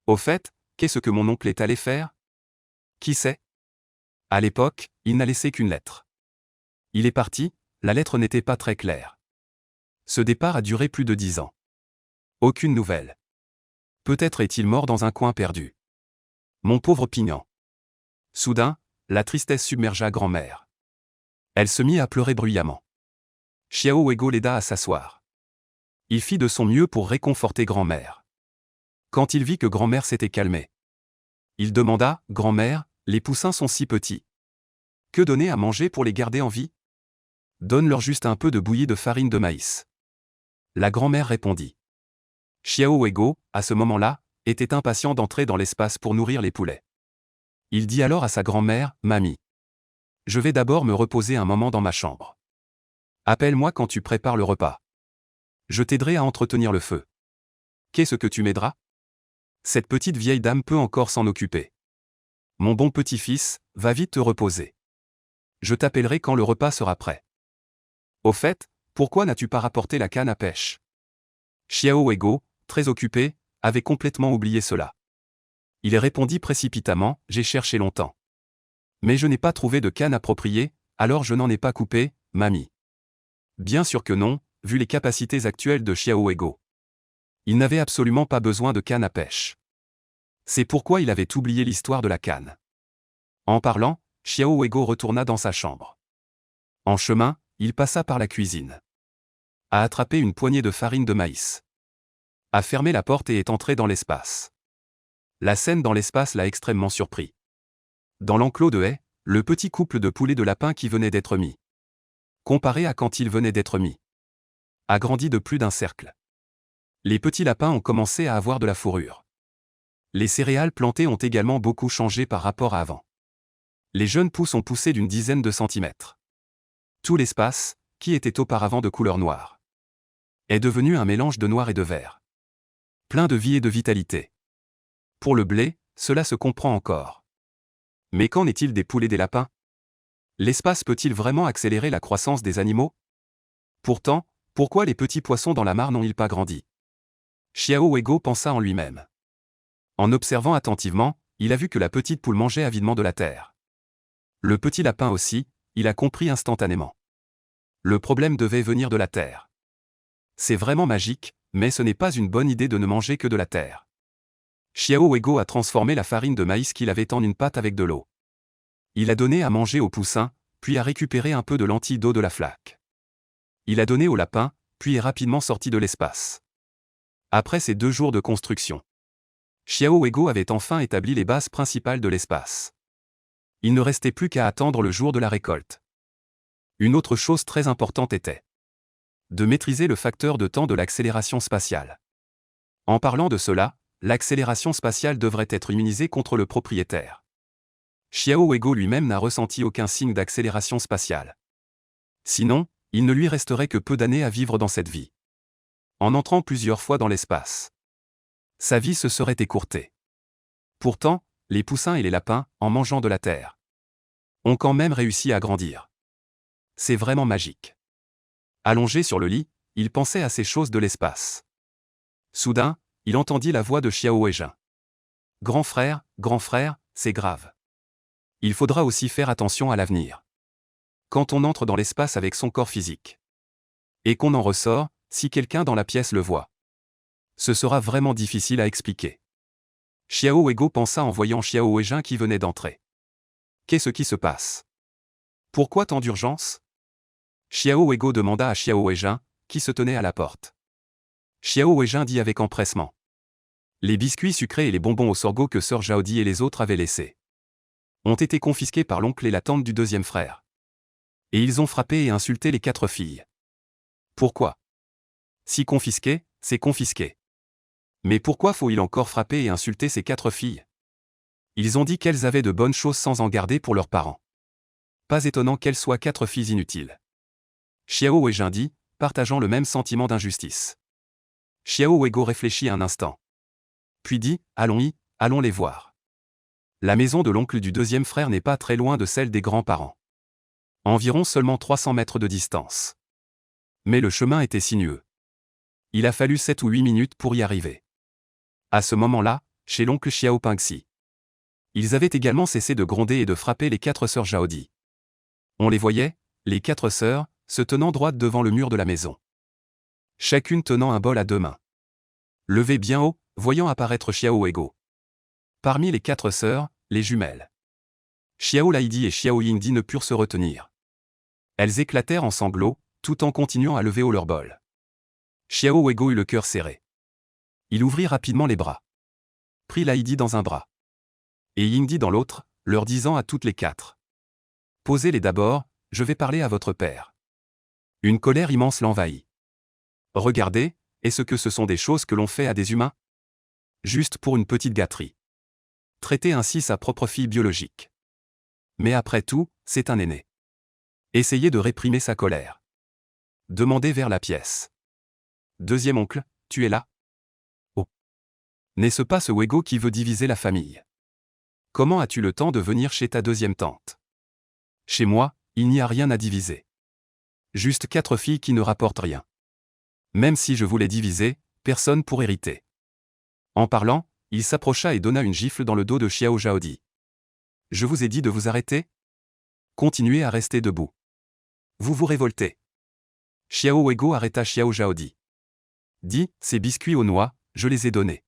Au fait, qu'est-ce que mon oncle est allé faire? Qui sait? À l'époque, il n'a laissé qu'une lettre. Il est parti, la lettre n'était pas très claire. Ce départ a duré plus de 10 ans. Aucune nouvelle. Peut-être est-il mort dans un coin perdu. Mon pauvre Pignan. Soudain, la tristesse submergea grand-mère. Elle se mit à pleurer bruyamment. Xiao Huigo l'aida à s'asseoir. Il fit de son mieux pour réconforter grand-mère. Quand il vit que grand-mère s'était calmée, il demanda, « Grand-mère, les poussins sont si petits. Que donner à manger pour les garder en vie? Donne-leur juste un peu de bouillie de farine de maïs. » La grand-mère répondit. Xiao Weigo, à ce moment-là, était impatient d'entrer dans l'espace pour nourrir les poulets. Il dit alors à sa grand-mère, « Mamie, je vais d'abord me reposer un moment dans ma chambre. Appelle-moi quand tu prépares le repas. Je t'aiderai à entretenir le feu. Qu'est-ce que tu m'aideras? Cette petite vieille dame peut encore s'en occuper. Mon bon petit-fils, va vite te reposer. Je t'appellerai quand le repas sera prêt. Au fait, pourquoi n'as-tu pas rapporté la canne à pêche? » Xiao Weigo, très occupé, avait complètement oublié cela. Il répondit précipitamment, « J'ai cherché longtemps. Mais je n'ai pas trouvé de canne appropriée, alors je n'en ai pas coupé, mamie. » Bien sûr que non, vu les capacités actuelles de Xiao Weigo. Il n'avait absolument pas besoin de canne à pêche. C'est pourquoi il avait oublié l'histoire de la canne. En parlant, Xiao Weigo retourna dans sa chambre. En chemin, il passa par la cuisine. A attrapé une poignée de farine de maïs. A fermé la porte et est entré dans l'espace. La scène dans l'espace l'a extrêmement surpris. Dans l'enclos de haies, le petit couple de poulets de lapin qui venait d'être mis. Comparé à quand il venait d'être mis. A grandi de plus d'un cercle. Les petits lapins ont commencé à avoir de la fourrure. Les céréales plantées ont également beaucoup changé par rapport à avant. Les jeunes pousses ont poussé d'une dizaine de centimètres. Tout l'espace, qui était auparavant de couleur noire, est devenu un mélange de noir et de vert. Plein de vie et de vitalité. Pour le blé, cela se comprend encore. Mais qu'en est-il des poulets des lapins? L'espace peut-il vraiment accélérer la croissance des animaux? Pourtant, pourquoi les petits poissons dans la mare n'ont-ils pas grandi? Xiao Weigo pensa en lui-même. En observant attentivement, il a vu que la petite poule mangeait avidement de la terre. Le petit lapin aussi, il a compris instantanément. Le problème devait venir de la terre. C'est vraiment magique, mais ce n'est pas une bonne idée de ne manger que de la terre. Xiao Weigo a transformé la farine de maïs qu'il avait en une pâte avec de l'eau. Il a donné à manger aux poussins, puis a récupéré un peu de lentilles d'eau de la flaque. Il a donné au lapin, puis est rapidement sorti de l'espace. Après ces 2 jours de construction, Xiao Weigo avait enfin établi les bases principales de l'espace. Il ne restait plus qu'à attendre le jour de la récolte. Une autre chose très importante était de maîtriser le facteur de temps de l'accélération spatiale. En parlant de cela, l'accélération spatiale devrait être immunisée contre le propriétaire. Xiao Weigo lui-même n'a ressenti aucun signe d'accélération spatiale. Sinon, il ne lui resterait que peu d'années à vivre dans cette vie. En entrant plusieurs fois dans l'espace, sa vie se serait écourtée. Pourtant, les poussins et les lapins, en mangeant de la terre, ont quand même réussi à grandir. C'est vraiment magique. Allongé sur le lit, il pensait à ces choses de l'espace. Soudain, il entendit la voix de Xiao Weijin. « Grand frère, c'est grave. Il faudra aussi faire attention à l'avenir. Quand on entre dans l'espace avec son corps physique, et qu'on en ressort, si quelqu'un dans la pièce le voit, ce sera vraiment difficile à expliquer. » Xiao Weigo pensa en voyant Xiao Weijin qui venait d'entrer. Qu'est-ce qui se passe? Pourquoi tant d'urgence? Xiao Weigo demanda à Xiao Weijin, qui se tenait à la porte. Xiao Weijin dit avec empressement. Les biscuits sucrés et les bonbons au sorgho que Sœur Zhaodi et les autres avaient laissés ont été confisqués par l'oncle et la tante du deuxième frère. Et ils ont frappé et insulté les 4 filles. Pourquoi? Si confisqué, c'est confisqué. Mais pourquoi faut-il encore frapper et insulter ces 4 filles? Ils ont dit qu'elles avaient de bonnes choses sans en garder pour leurs parents. Pas étonnant qu'elles soient 4 filles inutiles. Xiao Weijin dit, partageant le même sentiment d'injustice. Xiao Weigo réfléchit un instant. Puis dit, allons les voir. La maison de l'oncle du deuxième frère n'est pas très loin de celle des grands-parents. Environ seulement 300 mètres de distance. Mais le chemin était sinueux. Il a fallu 7 ou 8 minutes pour y arriver. À ce moment-là, chez l'oncle Xiao Pingxi, ils avaient également cessé de gronder et de frapper les 4 sœurs Zhaodi. On les voyait, les 4 sœurs, se tenant droites devant le mur de la maison. Chacune tenant un bol à 2 mains. Levées bien haut, voyant apparaître Xiao Weigo. Parmi les 4 sœurs, les jumelles Xiao Laidi et Xiao Yingdi ne purent se retenir. Elles éclatèrent en sanglots, tout en continuant à lever haut leur bol. Xiao Weigo eut le cœur serré. Il ouvrit rapidement les bras. Prit Lady dans un bras. Et Yingdi dans l'autre, leur disant à toutes les quatre. Posez-les d'abord, je vais parler à votre père. Une colère immense l'envahit. Regardez, est-ce que ce sont des choses que l'on fait à des humains? Juste pour une petite gâterie. Traiter ainsi sa propre fille biologique. Mais après tout, c'est un aîné. Essayez de réprimer sa colère. Demandez vers la pièce. Deuxième oncle, tu es là? Oh. N'est-ce pas ce Weigo qui veut diviser la famille? Comment as-tu le temps de venir chez ta deuxième tante? Chez moi, il n'y a rien à diviser. Juste 4 filles qui ne rapportent rien. Même si je voulais diviser, personne pour hériter. En parlant, il s'approcha et donna une gifle dans le dos de Xiao Zhaodi. Je vous ai dit de vous arrêter? Continuez à rester debout. Vous vous révoltez. Xiao Weigo arrêta Xiao Zhaodi. Dis, ces biscuits aux noix, je les ai donnés.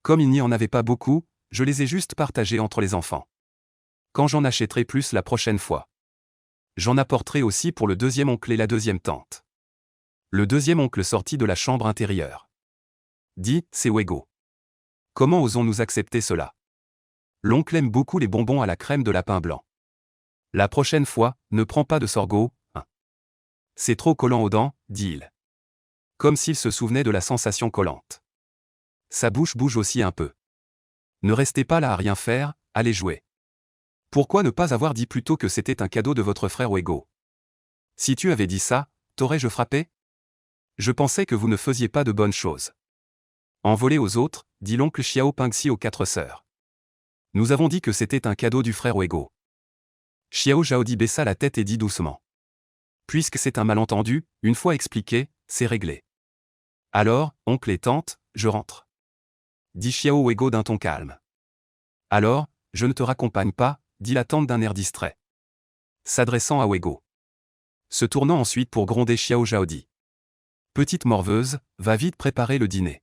Comme il n'y en avait pas beaucoup, je les ai juste partagés entre les enfants. Quand j'en achèterai plus la prochaine fois. J'en apporterai aussi pour le deuxième oncle et la deuxième tante. Le deuxième oncle sortit de la chambre intérieure. Dis, c'est Weigo. Comment osons-nous accepter cela? L'oncle aime beaucoup les bonbons à la crème de lapin blanc. La prochaine fois, ne prends pas de sorgho, hein. C'est trop collant aux dents, dit-il. Comme s'il se souvenait de la sensation collante. Sa bouche bouge aussi un peu. Ne restez pas là à rien faire, allez jouer. Pourquoi ne pas avoir dit plus tôt que c'était un cadeau de votre frère Weigo? Si tu avais dit ça, t'aurais-je frappé? Je pensais que vous ne faisiez pas de bonnes choses. En voler aux autres, dit l'oncle Xiao Pingxi aux 4 sœurs. Nous avons dit que c'était un cadeau du frère Weigo. Xiao Zhaodi baissa la tête et dit doucement. Puisque c'est un malentendu, une fois expliqué, c'est réglé. Alors, oncle et tante, je rentre. Dit Xiao Weigo d'un ton calme. Alors, je ne te raccompagne pas, dit la tante d'un air distrait. S'adressant à Weigo. Se tournant ensuite pour gronder Xiao Zhaodi. Petite morveuse, va vite préparer le dîner.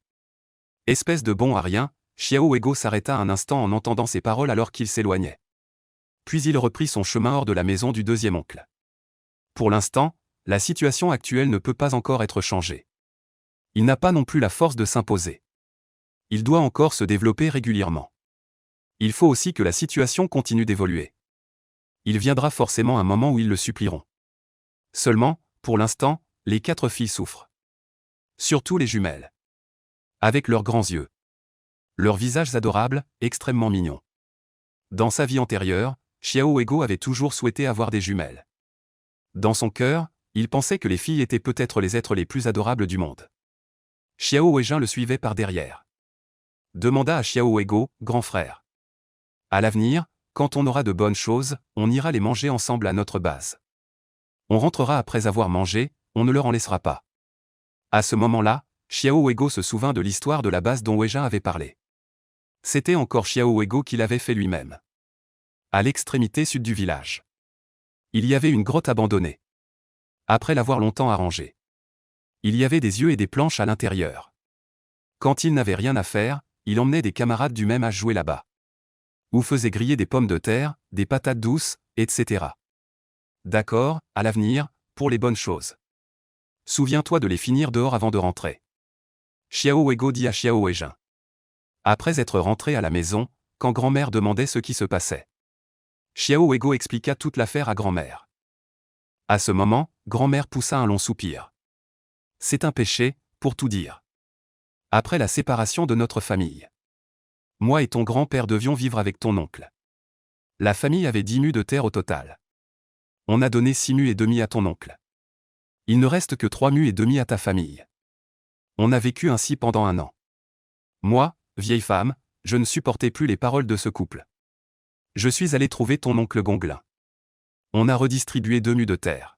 Espèce de bon à rien, Xiao Weigo s'arrêta un instant en entendant ces paroles alors qu'il s'éloignait. Puis il reprit son chemin hors de la maison du deuxième oncle. Pour l'instant, la situation actuelle ne peut pas encore être changée. Il n'a pas non plus la force de s'imposer. Il doit encore se développer régulièrement. Il faut aussi que la situation continue d'évoluer. Il viendra forcément un moment où ils le supplieront. Seulement, pour l'instant, les 4 filles souffrent. Surtout les jumelles. Avec leurs grands yeux. Leurs visages adorables, extrêmement mignons. Dans sa vie antérieure, Xiao Weigo avait toujours souhaité avoir des jumelles. Dans son cœur, il pensait que les filles étaient peut-être les êtres les plus adorables du monde. Xiao Weijin le suivait par derrière. Demanda à Xiao Weigo, grand frère. À l'avenir, quand on aura de bonnes choses, on ira les manger ensemble à notre base. On rentrera après avoir mangé, on ne leur en laissera pas. À ce moment-là, Xiao Weigo se souvint de l'histoire de la base dont Weijin avait parlé. C'était encore Xiao Weigo qui l'avait fait lui-même. À l'extrémité sud du village. Il y avait une grotte abandonnée. Après l'avoir longtemps arrangée. Il y avait des yeux et des planches à l'intérieur. Quand il n'avait rien à faire, il emmenait des camarades du même âge jouer là-bas. Ou faisait griller des pommes de terre, des patates douces, etc. D'accord, à l'avenir, pour les bonnes choses. Souviens-toi de les finir dehors avant de rentrer. Xiao Weigo dit à Xiao Weijin. Après être rentré à la maison, quand grand-mère demandait ce qui se passait. Xiao Weigo expliqua toute l'affaire à grand-mère. À ce moment, grand-mère poussa un long soupir. C'est un péché, pour tout dire. Après la séparation de notre famille. Moi et ton grand-père devions vivre avec ton oncle. La famille avait 10 mus de terre au total. On a donné 6 mus et demi à ton oncle. Il ne reste que 3 mus et demi à ta famille. On a vécu ainsi pendant 1 an. Moi, vieille femme, je ne supportais plus les paroles de ce couple. Je suis allé trouver ton oncle Gonglin. On a redistribué 2 mus de terre.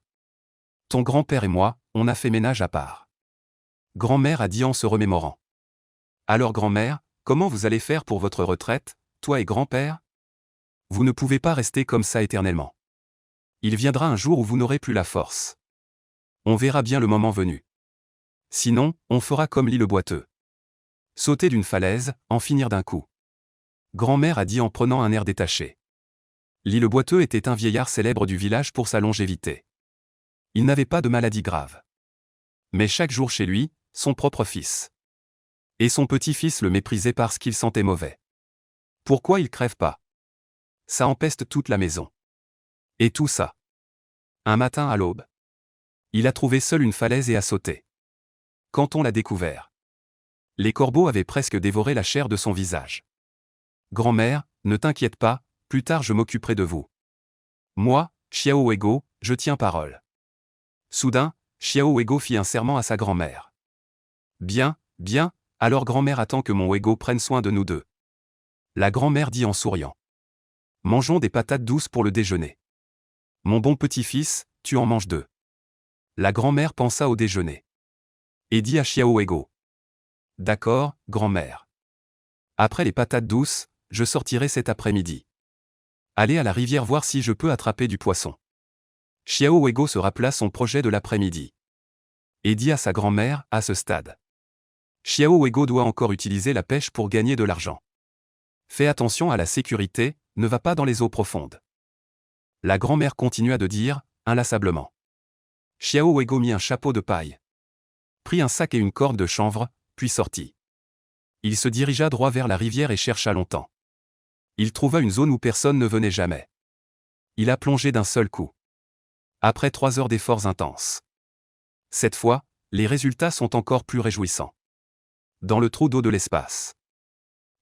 Ton grand-père et moi, on a fait ménage à part. Grand-mère a dit en se remémorant. Alors grand-mère, comment vous allez faire pour votre retraite, toi et grand-père? Vous ne pouvez pas rester comme ça éternellement. Il viendra un jour où vous n'aurez plus la force. On verra bien le moment venu. Sinon, on fera comme Lee le boiteux. Sauter d'une falaise, en finir d'un coup. Grand-mère a dit en prenant un air détaché. Lee le boiteux était un vieillard célèbre du village pour sa longévité. Il n'avait pas de maladie grave. Mais chaque jour chez lui, son propre fils. Et son petit-fils le méprisait parce qu'il sentait mauvais. Pourquoi il crève pas? Ça empeste toute la maison. Et tout ça. Un matin à l'aube. Il a trouvé seul une falaise et a sauté. Quand on l'a découvert, les corbeaux avaient presque dévoré la chair de son visage. Grand-mère, ne t'inquiète pas, plus tard je m'occuperai de vous. Moi, Xiao Weigo, je tiens parole. Soudain, Xiao Weigo fit un serment à sa grand-mère. Bien, bien, alors grand-mère attend que mon Weigo prenne soin de nous deux. La grand-mère dit en souriant. Mangeons des patates douces pour le déjeuner. Mon bon petit-fils, tu en manges deux. La grand-mère pensa au déjeuner. Et dit à Xiao Weigo. D'accord, grand-mère. Après les patates douces, je sortirai cet après-midi. Allez à la rivière voir si je peux attraper du poisson. Xiao Weigo se rappela son projet de l'après-midi. Et dit à sa grand-mère, à ce stade. Xiao Weigo doit encore utiliser la pêche pour gagner de l'argent. Fais attention à la sécurité, ne va pas dans les eaux profondes. La grand-mère continua de dire, inlassablement. Xiao Weigo mit un chapeau de paille. Prit un sac et une corde de chanvre, puis sortit. Il se dirigea droit vers la rivière et chercha longtemps. Il trouva une zone où personne ne venait jamais. Il a plongé d'un seul coup. Après 3 heures d'efforts intenses. Cette fois, les résultats sont encore plus réjouissants. Dans le trou d'eau de l'espace.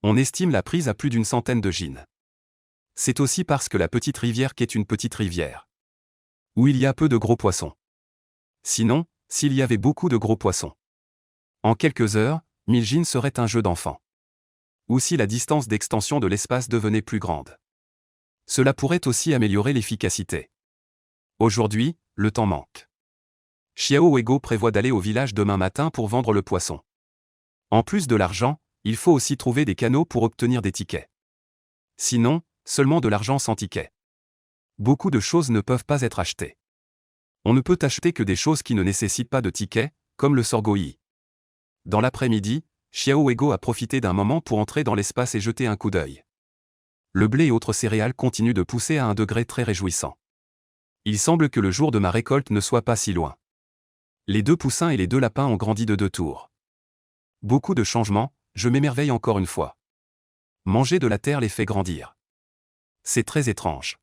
On estime la prise à plus d'une centaine de gines. C'est aussi parce que la petite rivière qu'est une petite rivière. Où il y a peu de gros poissons. Sinon, s'il y avait beaucoup de gros poissons. En quelques heures, 1000 gines seraient un jeu d'enfant. Ou si la distance d'extension de l'espace devenait plus grande. Cela pourrait aussi améliorer l'efficacité. Aujourd'hui, le temps manque. Xiao Weigo prévoit d'aller au village demain matin pour vendre le poisson. En plus de l'argent, il faut aussi trouver des canaux pour obtenir des tickets. Sinon, seulement de l'argent sans ticket. Beaucoup de choses ne peuvent pas être achetées. On ne peut acheter que des choses qui ne nécessitent pas de ticket, comme le sorgho-yi. Dans l'après-midi, Xiao Weigo a profité d'un moment pour entrer dans l'espace et jeter un coup d'œil. Le blé et autres céréales continuent de pousser à un degré très réjouissant. Il semble que le jour de ma récolte ne soit pas si loin. Les 2 poussins et les 2 lapins ont grandi de 2 tours. Beaucoup de changements, je m'émerveille encore une fois. Manger de la terre les fait grandir. C'est très étrange.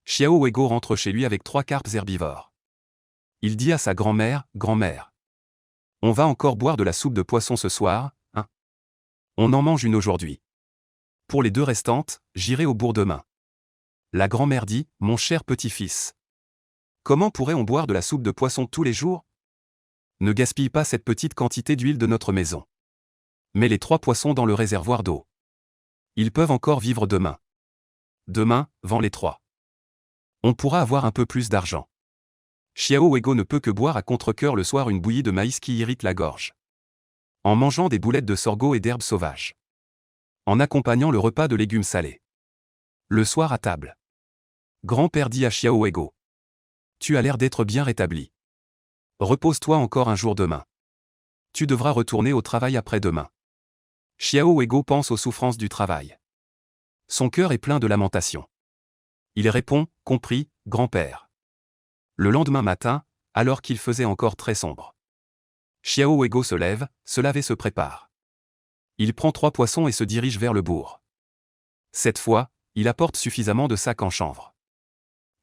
Xiao Weigo rentre chez lui avec 3 carpes herbivores. Il dit à sa grand-mère, « Grand-mère, on va encore boire de la soupe de poisson ce soir, hein? On en mange une aujourd'hui. Pour les 2 restantes, j'irai au bourg demain. » La grand-mère dit, « Mon cher petit-fils. Comment pourrait-on boire de la soupe de poisson tous les jours? Ne gaspille pas cette petite quantité d'huile de notre maison. Mets les 3 poissons dans le réservoir d'eau. Ils peuvent encore vivre demain. Demain, vends les 3. On pourra avoir un peu plus d'argent. » Xiao Weigo ne peut que boire à contre-cœur le soir une bouillie de maïs qui irrite la gorge. En mangeant des boulettes de sorgho et d'herbes sauvages. En accompagnant le repas de légumes salés. Le soir à table. Grand-père dit à Xiao Weigo. Tu as l'air d'être bien rétabli. Repose-toi encore un jour demain. Tu devras retourner au travail après-demain. Xiao Weigo pense aux souffrances du travail. Son cœur est plein de lamentations. Il répond, compris, grand-père. Le lendemain matin, alors qu'il faisait encore très sombre. Xiao Weigo se lève, se lave et se prépare. Il prend 3 poissons et se dirige vers le bourg. Cette fois, il apporte suffisamment de sacs en chanvre.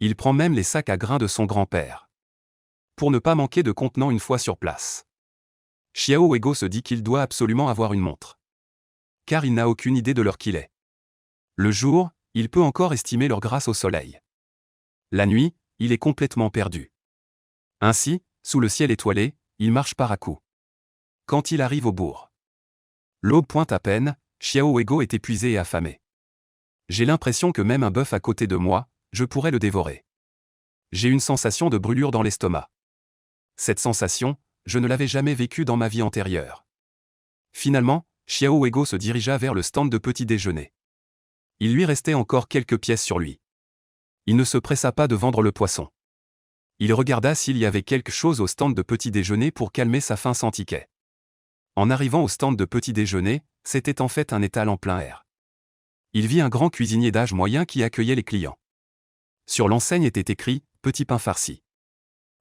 Il prend même les sacs à grains de son grand-père. Pour ne pas manquer de contenants une fois sur place. Xiao Weigo se dit qu'il doit absolument avoir une montre. Car il n'a aucune idée de l'heure qu'il est. Le jour, il peut encore estimer l'heure grâce au soleil. La nuit, il est complètement perdu. Ainsi, sous le ciel étoilé, il marche par à coups. Quand il arrive au bourg. L'aube pointe à peine, Xiao Weigo est épuisé et affamé. J'ai l'impression que même un bœuf à côté de moi, je pourrais le dévorer. J'ai une sensation de brûlure dans l'estomac. Cette sensation, je ne l'avais jamais vécue dans ma vie antérieure. Finalement, Xiao Weigo se dirigea vers le stand de petit déjeuner. Il lui restait encore quelques pièces sur lui. Il ne se pressa pas de vendre le poisson. Il regarda s'il y avait quelque chose au stand de petit déjeuner pour calmer sa faim sans ticket. En arrivant au stand de petit déjeuner, c'était en fait un étal en plein air. Il vit un grand cuisinier d'âge moyen qui accueillait les clients. Sur l'enseigne était écrit « Petit pain farci ».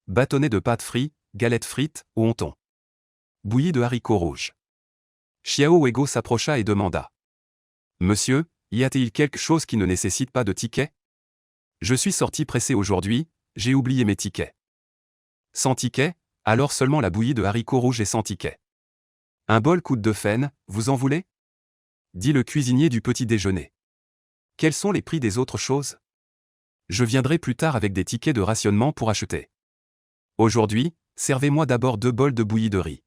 Bâtonnet de pâtes frites, galettes frites, ou honton. bouillie de haricots rouges. Xiao Weigo s'approcha et demanda. Monsieur, y a-t-il quelque chose qui ne nécessite pas de ticket? Je suis sorti pressé aujourd'hui, j'ai oublié mes tickets. Sans ticket, alors seulement la bouillie de haricots rouges et sans ticket. Un bol coûte 2 fennes, vous en voulez? Dit le cuisinier du petit déjeuner. Quels sont les prix des autres choses? Je viendrai plus tard avec des tickets de rationnement pour acheter. Aujourd'hui, servez-moi d'abord 2 bols de bouillie de riz.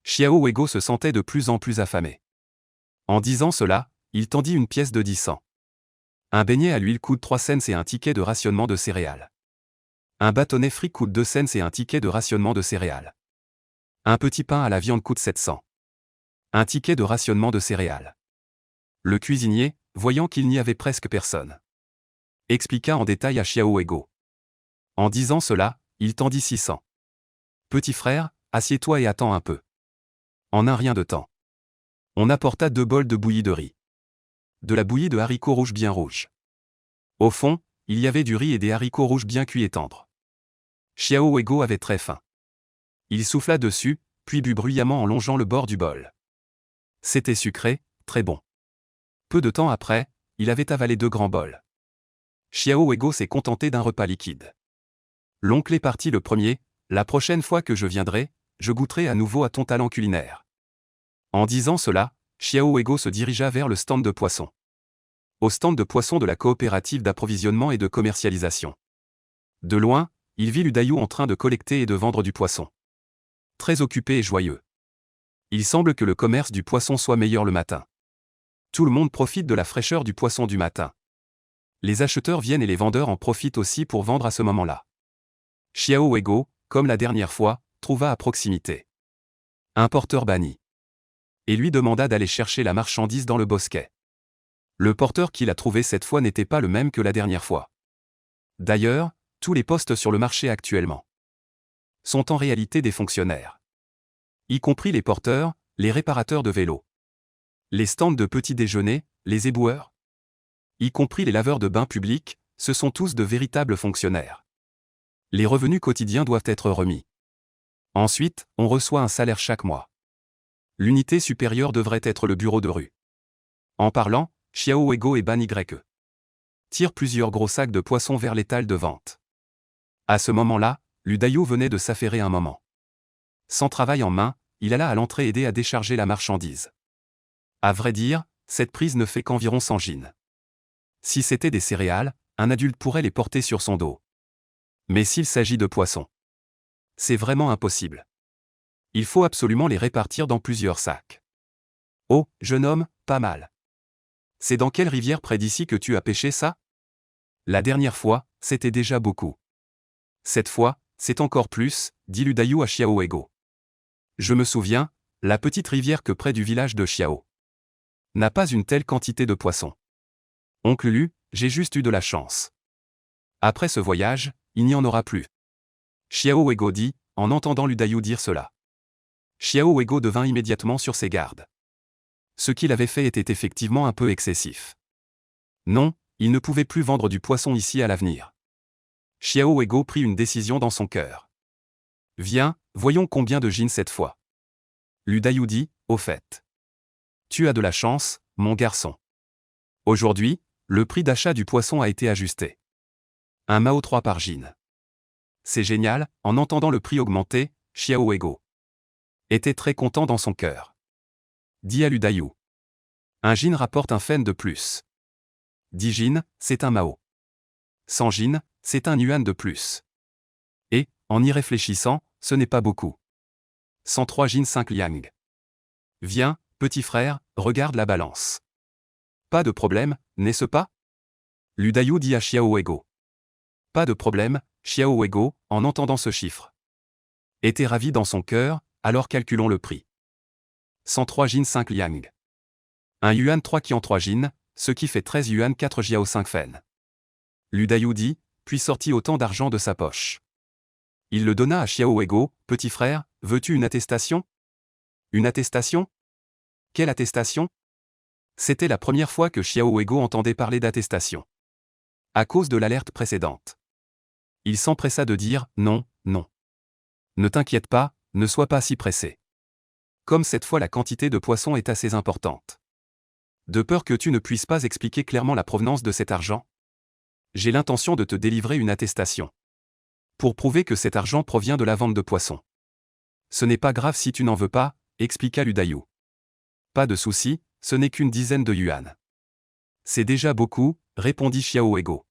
Xiao Weigo se sentait de plus en plus affamé. En disant cela, il tendit une pièce de 10 cents. Un beignet à l'huile coûte 3 cents et un ticket de rationnement de céréales. Un bâtonnet frit coûte 2 cents et un ticket de rationnement de céréales. Un petit pain à la viande coûte 700. Un ticket de rationnement de céréales. Le cuisinier, voyant qu'il n'y avait presque personne, expliqua en détail à Xiao Weigo. En disant cela, il tendit 600. Petit frère, assieds-toi et attends un peu. En un rien de temps. On apporta 2 bols de bouillie de riz. De la bouillie de haricots rouges bien rouges. Au fond, il y avait du riz et des haricots rouges bien cuits et tendres. Xiao Weigo avait très faim. Il souffla dessus, puis but bruyamment en longeant le bord du bol. C'était sucré, très bon. Peu de temps après, il avait avalé 2 grands bols. Xiao Weigo s'est contenté d'un repas liquide. L'oncle est parti le premier, la prochaine fois que je viendrai, je goûterai à nouveau à ton talent culinaire. En disant cela, Xiao Weigo se dirigea vers le stand de poissons. Au stand de poissons de la coopérative d'approvisionnement et de commercialisation. De loin, il vit Lu Dayu en train de collecter et de vendre du poisson. Très occupé et joyeux. Il semble que le commerce du poisson soit meilleur le matin. Tout le monde profite de la fraîcheur du poisson du matin. Les acheteurs viennent et les vendeurs en profitent aussi pour vendre à ce moment-là. Xiao Weigo, comme la dernière fois, trouva à proximité un porteur banni. Et lui demanda d'aller chercher la marchandise dans le bosquet. Le porteur qu'il a trouvé cette fois n'était pas le même que la dernière fois. D'ailleurs, tous les postes sur le marché actuellement sont en réalité des fonctionnaires. Y compris les porteurs, les réparateurs de vélos. Les stands de petit déjeuner, les éboueurs. Y compris les laveurs de bains publics, ce sont tous de véritables fonctionnaires. Les revenus quotidiens doivent être remis. Ensuite, on reçoit un salaire chaque mois. L'unité supérieure devrait être le bureau de rue. En parlant, Xiao Weigo et Ban Yke tirent plusieurs gros sacs de poissons vers l'étal de vente. À ce moment-là, Lu Dayu venait de s'affairer un moment. Sans travail en main, il alla à l'entrée aider à décharger la marchandise. À vrai dire, cette prise ne fait qu'environ 100 jin. Si c'était des céréales, un adulte pourrait les porter sur son dos. Mais s'il s'agit de poissons, c'est vraiment impossible. Il faut absolument les répartir dans plusieurs sacs. Oh, jeune homme, pas mal. C'est dans quelle rivière près d'ici que tu as pêché ça? La dernière fois, c'était déjà beaucoup. Cette fois, c'est encore plus, dit Lu Dayu à Xiao Weigo. Je me souviens, la petite rivière que près du village de Xiao n'a pas une telle quantité de poissons. Oncle Lu, j'ai juste eu de la chance. Après ce voyage, il n'y en aura plus. Xiao Weigo dit, en entendant Lu Dayu dire cela. Xiao Weigo devint immédiatement sur ses gardes. Ce qu'il avait fait était effectivement un peu excessif. Non, il ne pouvait plus vendre du poisson ici à l'avenir. Xiao Weigo prit une décision dans son cœur. Viens, voyons combien de jin cette fois. Lu Dayu dit, au fait. Tu as de la chance, mon garçon. Aujourd'hui, le prix d'achat du poisson a été ajusté. Un mao 3 par jin. C'est génial, en entendant le prix augmenter, Xiao Weigo était très content dans son cœur. Dit à Lu Dayu. Un jin rapporte un fen de plus. 10 jin, c'est un mao. 100 jin, c'est un yuan de plus. Et, en y réfléchissant, ce n'est pas beaucoup. 103 jin 5 liang. Viens, petit frère, regarde la balance. Pas de problème, n'est-ce pas? Lu Dayu dit à Xiao Weigo. Pas de problème, Xiao Weigo, en entendant ce chiffre, était ravi dans son cœur, alors calculons le prix. 103 jin 5 liang. Un yuan 3 qui en 3 jin, ce qui fait 13 yuan 4 jiao 5 fen. Lu Dayu dit, puis sortit autant d'argent de sa poche. Il le donna à Xiao Weigo, petit frère, veux-tu une attestation? Une attestation? Quelle attestation? C'était la première fois que Xiao Weigo entendait parler d'attestation. À cause de l'alerte précédente. Il s'empressa de dire, non, non. Ne t'inquiète pas, ne sois pas si pressé. comme cette fois la quantité de poisson est assez importante. De peur que tu ne puisses pas expliquer clairement la provenance de cet argent, j'ai l'intention de te délivrer une attestation. Pour prouver que cet argent provient de la vente de poissons. Ce n'est pas grave si tu n'en veux pas, expliqua l'Udayu. Pas de souci, ce n'est qu'une dizaine de yuan. C'est déjà beaucoup, répondit Xiao Ego.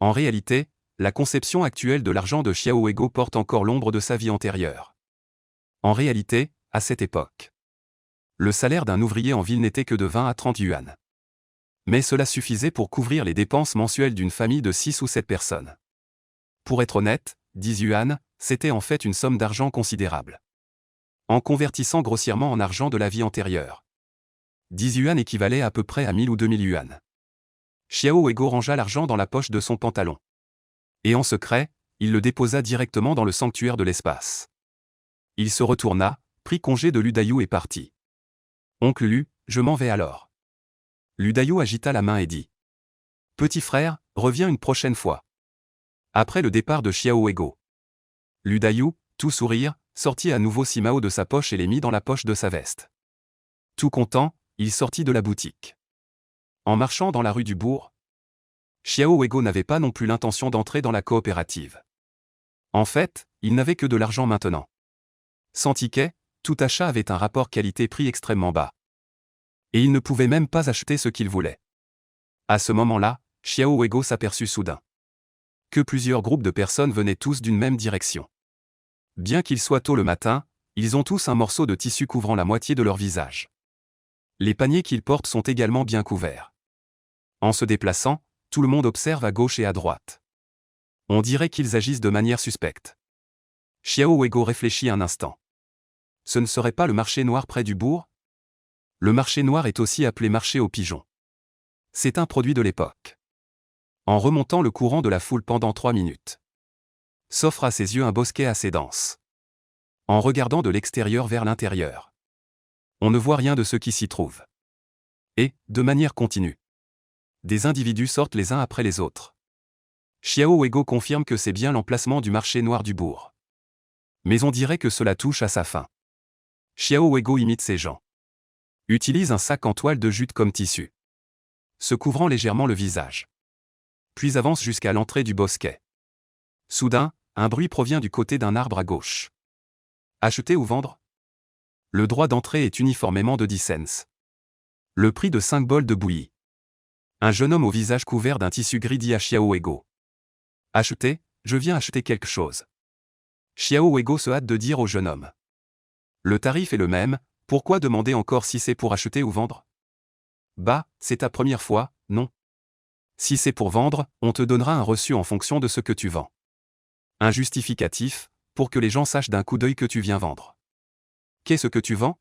En réalité, la conception actuelle de l'argent de Xiao Ego porte encore l'ombre de sa vie antérieure. En réalité, à cette époque, le salaire d'un ouvrier en ville n'était que de 20 à 30 yuan. Mais cela suffisait pour couvrir les dépenses mensuelles d'une famille de 6 ou 7 personnes. Pour être honnête, 10 yuan, c'était en fait une somme d'argent considérable. En convertissant grossièrement en argent de la vie antérieure, 10 yuan équivalait à peu près à 1000 ou 2000 yuan. Xiao Ego rangea l'argent dans la poche de son pantalon. Et en secret, il le déposa directement dans le sanctuaire de l'espace. Il se retourna, prit congé de l'Udayu et partit. Oncle Lu, je m'en vais alors. L'Udayu agita la main et dit. Petit frère, reviens une prochaine fois. Après le départ de Xiao Ego, l'Udayu, tout sourire, sortit à nouveau Simao de sa poche et les mit dans la poche de sa veste. Tout content, il sortit de la boutique. En marchant dans la rue du bourg, Xiao Ego n'avait pas non plus l'intention d'entrer dans la coopérative. En fait, il n'avait que de l'argent maintenant. Sans ticket, tout achat avait un rapport qualité-prix extrêmement bas. Et il ne pouvait même pas acheter ce qu'il voulait. À ce moment-là, Xiao Ego s'aperçut soudain que plusieurs groupes de personnes venaient tous d'une même direction. Bien qu'il soit tôt le matin, ils ont tous un morceau de tissu couvrant la moitié de leur visage. Les paniers qu'ils portent sont également bien couverts. En se déplaçant, tout le monde observe à gauche et à droite. On dirait qu'ils agissent de manière suspecte. Xiao Ego réfléchit un instant. Ce ne serait pas le marché noir près du bourg? Le marché noir est aussi appelé marché aux pigeons. C'est un produit de l'époque. En remontant le courant de la foule pendant 3 minutes, s'offre à ses yeux un bosquet assez dense. En regardant de l'extérieur vers l'intérieur, on ne voit rien de ce qui s'y trouve. Et, de manière continue, des individus sortent les uns après les autres. Xiao Ego confirme que c'est bien l'emplacement du marché noir du bourg. Mais on dirait que cela touche à sa fin. Xiao Ego imite ces gens. Utilise un sac en toile de jute comme tissu, se couvrant légèrement le visage. Puis avance jusqu'à l'entrée du bosquet. Soudain, un bruit provient du côté d'un arbre à gauche. Acheter ou vendre? Le droit d'entrée est uniformément de 10 cents. Le prix de 5 bols de bouillie. Un jeune homme au visage couvert d'un tissu gris dit à Xiao Ego. Acheter, je viens acheter quelque chose. Xiao Ego se hâte de dire au jeune homme. Le tarif est le même, pourquoi demander encore si c'est pour acheter ou vendre? Bah, c'est ta première fois, non? Si c'est pour vendre, on te donnera un reçu en fonction de ce que tu vends. Un justificatif, pour que les gens sachent d'un coup d'œil que tu viens vendre. Qu'est-ce que tu vends?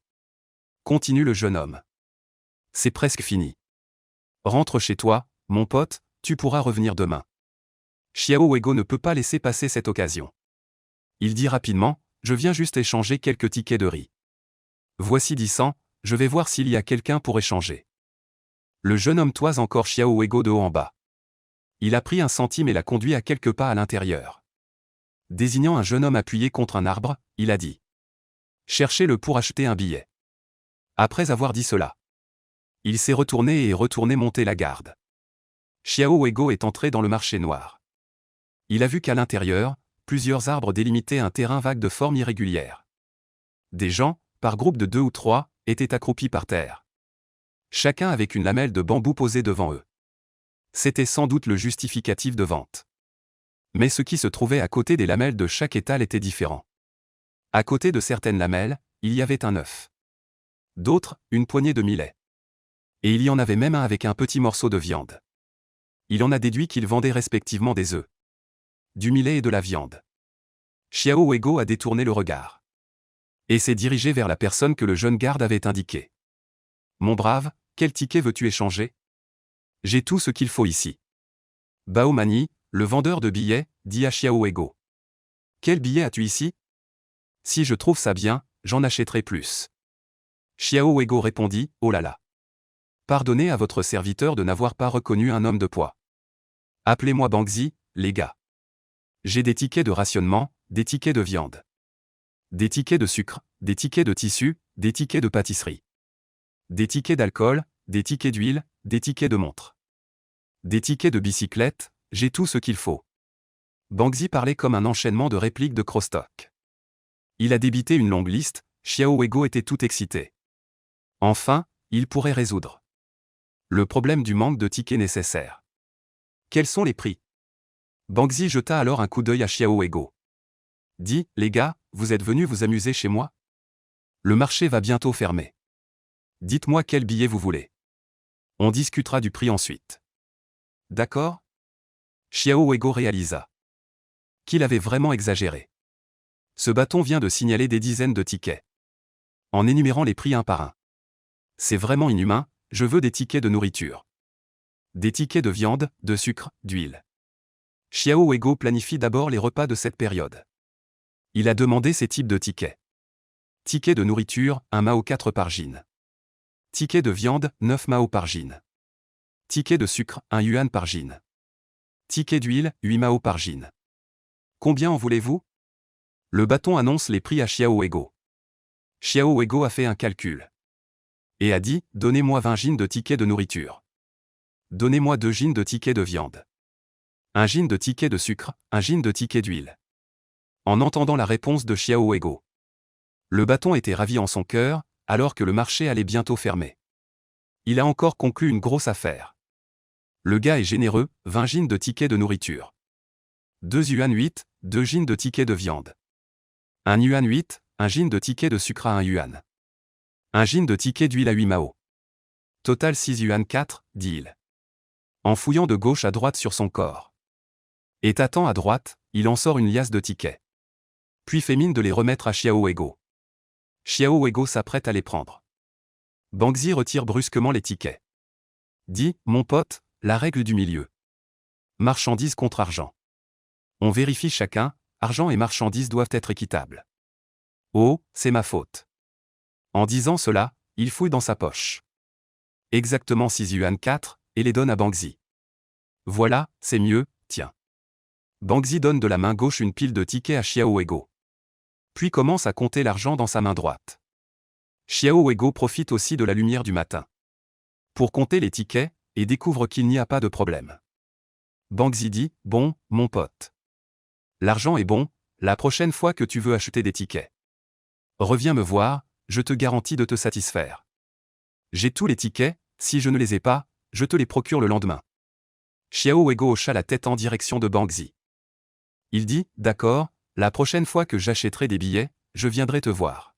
Continue le jeune homme. C'est presque fini. Rentre chez toi, mon pote, tu pourras revenir demain. Xiao Ego ne peut pas laisser passer cette occasion. Il dit rapidement, je viens juste échanger quelques tickets de riz. Voici 10 cents, je vais voir s'il y a quelqu'un pour échanger. Le jeune homme toise encore Xiao Ego de haut en bas. Il a pris 1 centime et l'a conduit à quelques pas à l'intérieur. Désignant un jeune homme appuyé contre un arbre, il a dit. Cherchez-le pour acheter un billet. Après avoir dit cela, il s'est retourné et est retourné monter la garde. Xiao Ego est entré dans le marché noir. Il a vu qu'à l'intérieur, plusieurs arbres délimitaient un terrain vague de forme irrégulière. Des gens, par groupe de 2 ou 3, étaient accroupis par terre. Chacun avec une lamelle de bambou posée devant eux. C'était sans doute le justificatif de vente. Mais ce qui se trouvait à côté des lamelles de chaque étal était différent. À côté de certaines lamelles, il y avait un œuf. D'autres, une poignée de millet. Et il y en avait même un avec un petit morceau de viande. Il en a déduit qu'ils vendaient respectivement des œufs, du millet et de la viande. Xiao Ego a détourné le regard. Et s'est dirigé vers la personne que le jeune garde avait indiquée. Mon brave, quel ticket veux-tu échanger? J'ai tout ce qu'il faut ici. Bao Mani, le vendeur de billets, dit à Xiao Ego. Quel billet as-tu ici? Si je trouve ça bien, j'en achèterai plus. Xiao Ego répondit, oh là là. Pardonnez à votre serviteur de n'avoir pas reconnu un homme de poids. Appelez-moi Bangzi, les gars. J'ai des tickets de rationnement, des tickets de viande. Des tickets de sucre, des tickets de tissu, des tickets de pâtisserie. Des tickets d'alcool, des tickets d'huile, des tickets de montre. Des tickets de bicyclette, j'ai tout ce qu'il faut. Banksy parlait comme un enchaînement de répliques de crostock. Il a débité une longue liste, Xiao Weigo était tout excité. Enfin, il pourrait résoudre le problème du manque de tickets nécessaires. Quels sont les prix? Banksy jeta alors un coup d'œil à Xiao Weigo. Dit, les gars, vous êtes venus vous amuser chez moi? Le marché va bientôt fermer. Dites-moi quel billet vous voulez. On discutera du prix ensuite. D'accord? Xiao Weigo réalisa qu'il avait vraiment exagéré. Ce bâton vient de signaler des dizaines de tickets, en énumérant les prix un par un. C'est vraiment inhumain, je veux des tickets de nourriture. Des tickets de viande, de sucre, d'huile. Xiao Weigo planifie d'abord les repas de cette période. Il a demandé ces types de tickets. Ticket de nourriture, 1 mao 4 par jin. Ticket de viande, 9 mao par jin. Ticket de sucre, 1 yuan par jin. Ticket d'huile, 8 mao par jin. Combien en voulez-vous? Le bâton annonce les prix à Xiao Weigo. Xiao Weigo a fait un calcul. Et a dit, donnez-moi 20 jin de tickets de nourriture. Donnez-moi 2 jin de tickets de viande. 1 jin de tickets de sucre, 1 jin de tickets d'huile. En entendant la réponse de Xiao Weigo, le bâton était ravi en son cœur, alors que le marché allait bientôt fermer. Il a encore conclu une grosse affaire. Le gars est généreux, 20 jin de tickets de nourriture. 2 yuan 8, 2 jin de tickets de viande. 1 yuan 8, 1 jin de tickets de sucre à 1 yuan. 1 jin de tickets d'huile à 8 mao. Total 6 yuan 4, dit-il. En fouillant de gauche à droite sur son corps. Et tâtant à droite, il en sort une liasse de tickets. Puis fait mine de les remettre à Xiao Weigo. Xiao Weigo s'apprête à les prendre. Banksy retire brusquement les tickets. Dit, mon pote, la règle du milieu. Marchandise contre argent. On vérifie chacun, argent et marchandises doivent être équitables. Oh, c'est ma faute. En disant cela, il fouille dans sa poche. Exactement 6 yuan 4, et les donne à Banksy. Voilà, c'est mieux, tiens. Banksy donne de la main gauche une pile de tickets à Xiao Weigo. Puis commence à compter l'argent dans sa main droite. Xiao Weigo profite aussi de la lumière du matin pour compter les tickets, et découvre qu'il n'y a pas de problème. Banksy dit, bon, mon pote. L'argent est bon, la prochaine fois que tu veux acheter des tickets, reviens me voir, je te garantis de te satisfaire. J'ai tous les tickets, si je ne les ai pas, je te les procure le lendemain. Xiao Weigo hocha la tête en direction de Banksy. Il dit, d'accord, la prochaine fois que j'achèterai des billets, je viendrai te voir.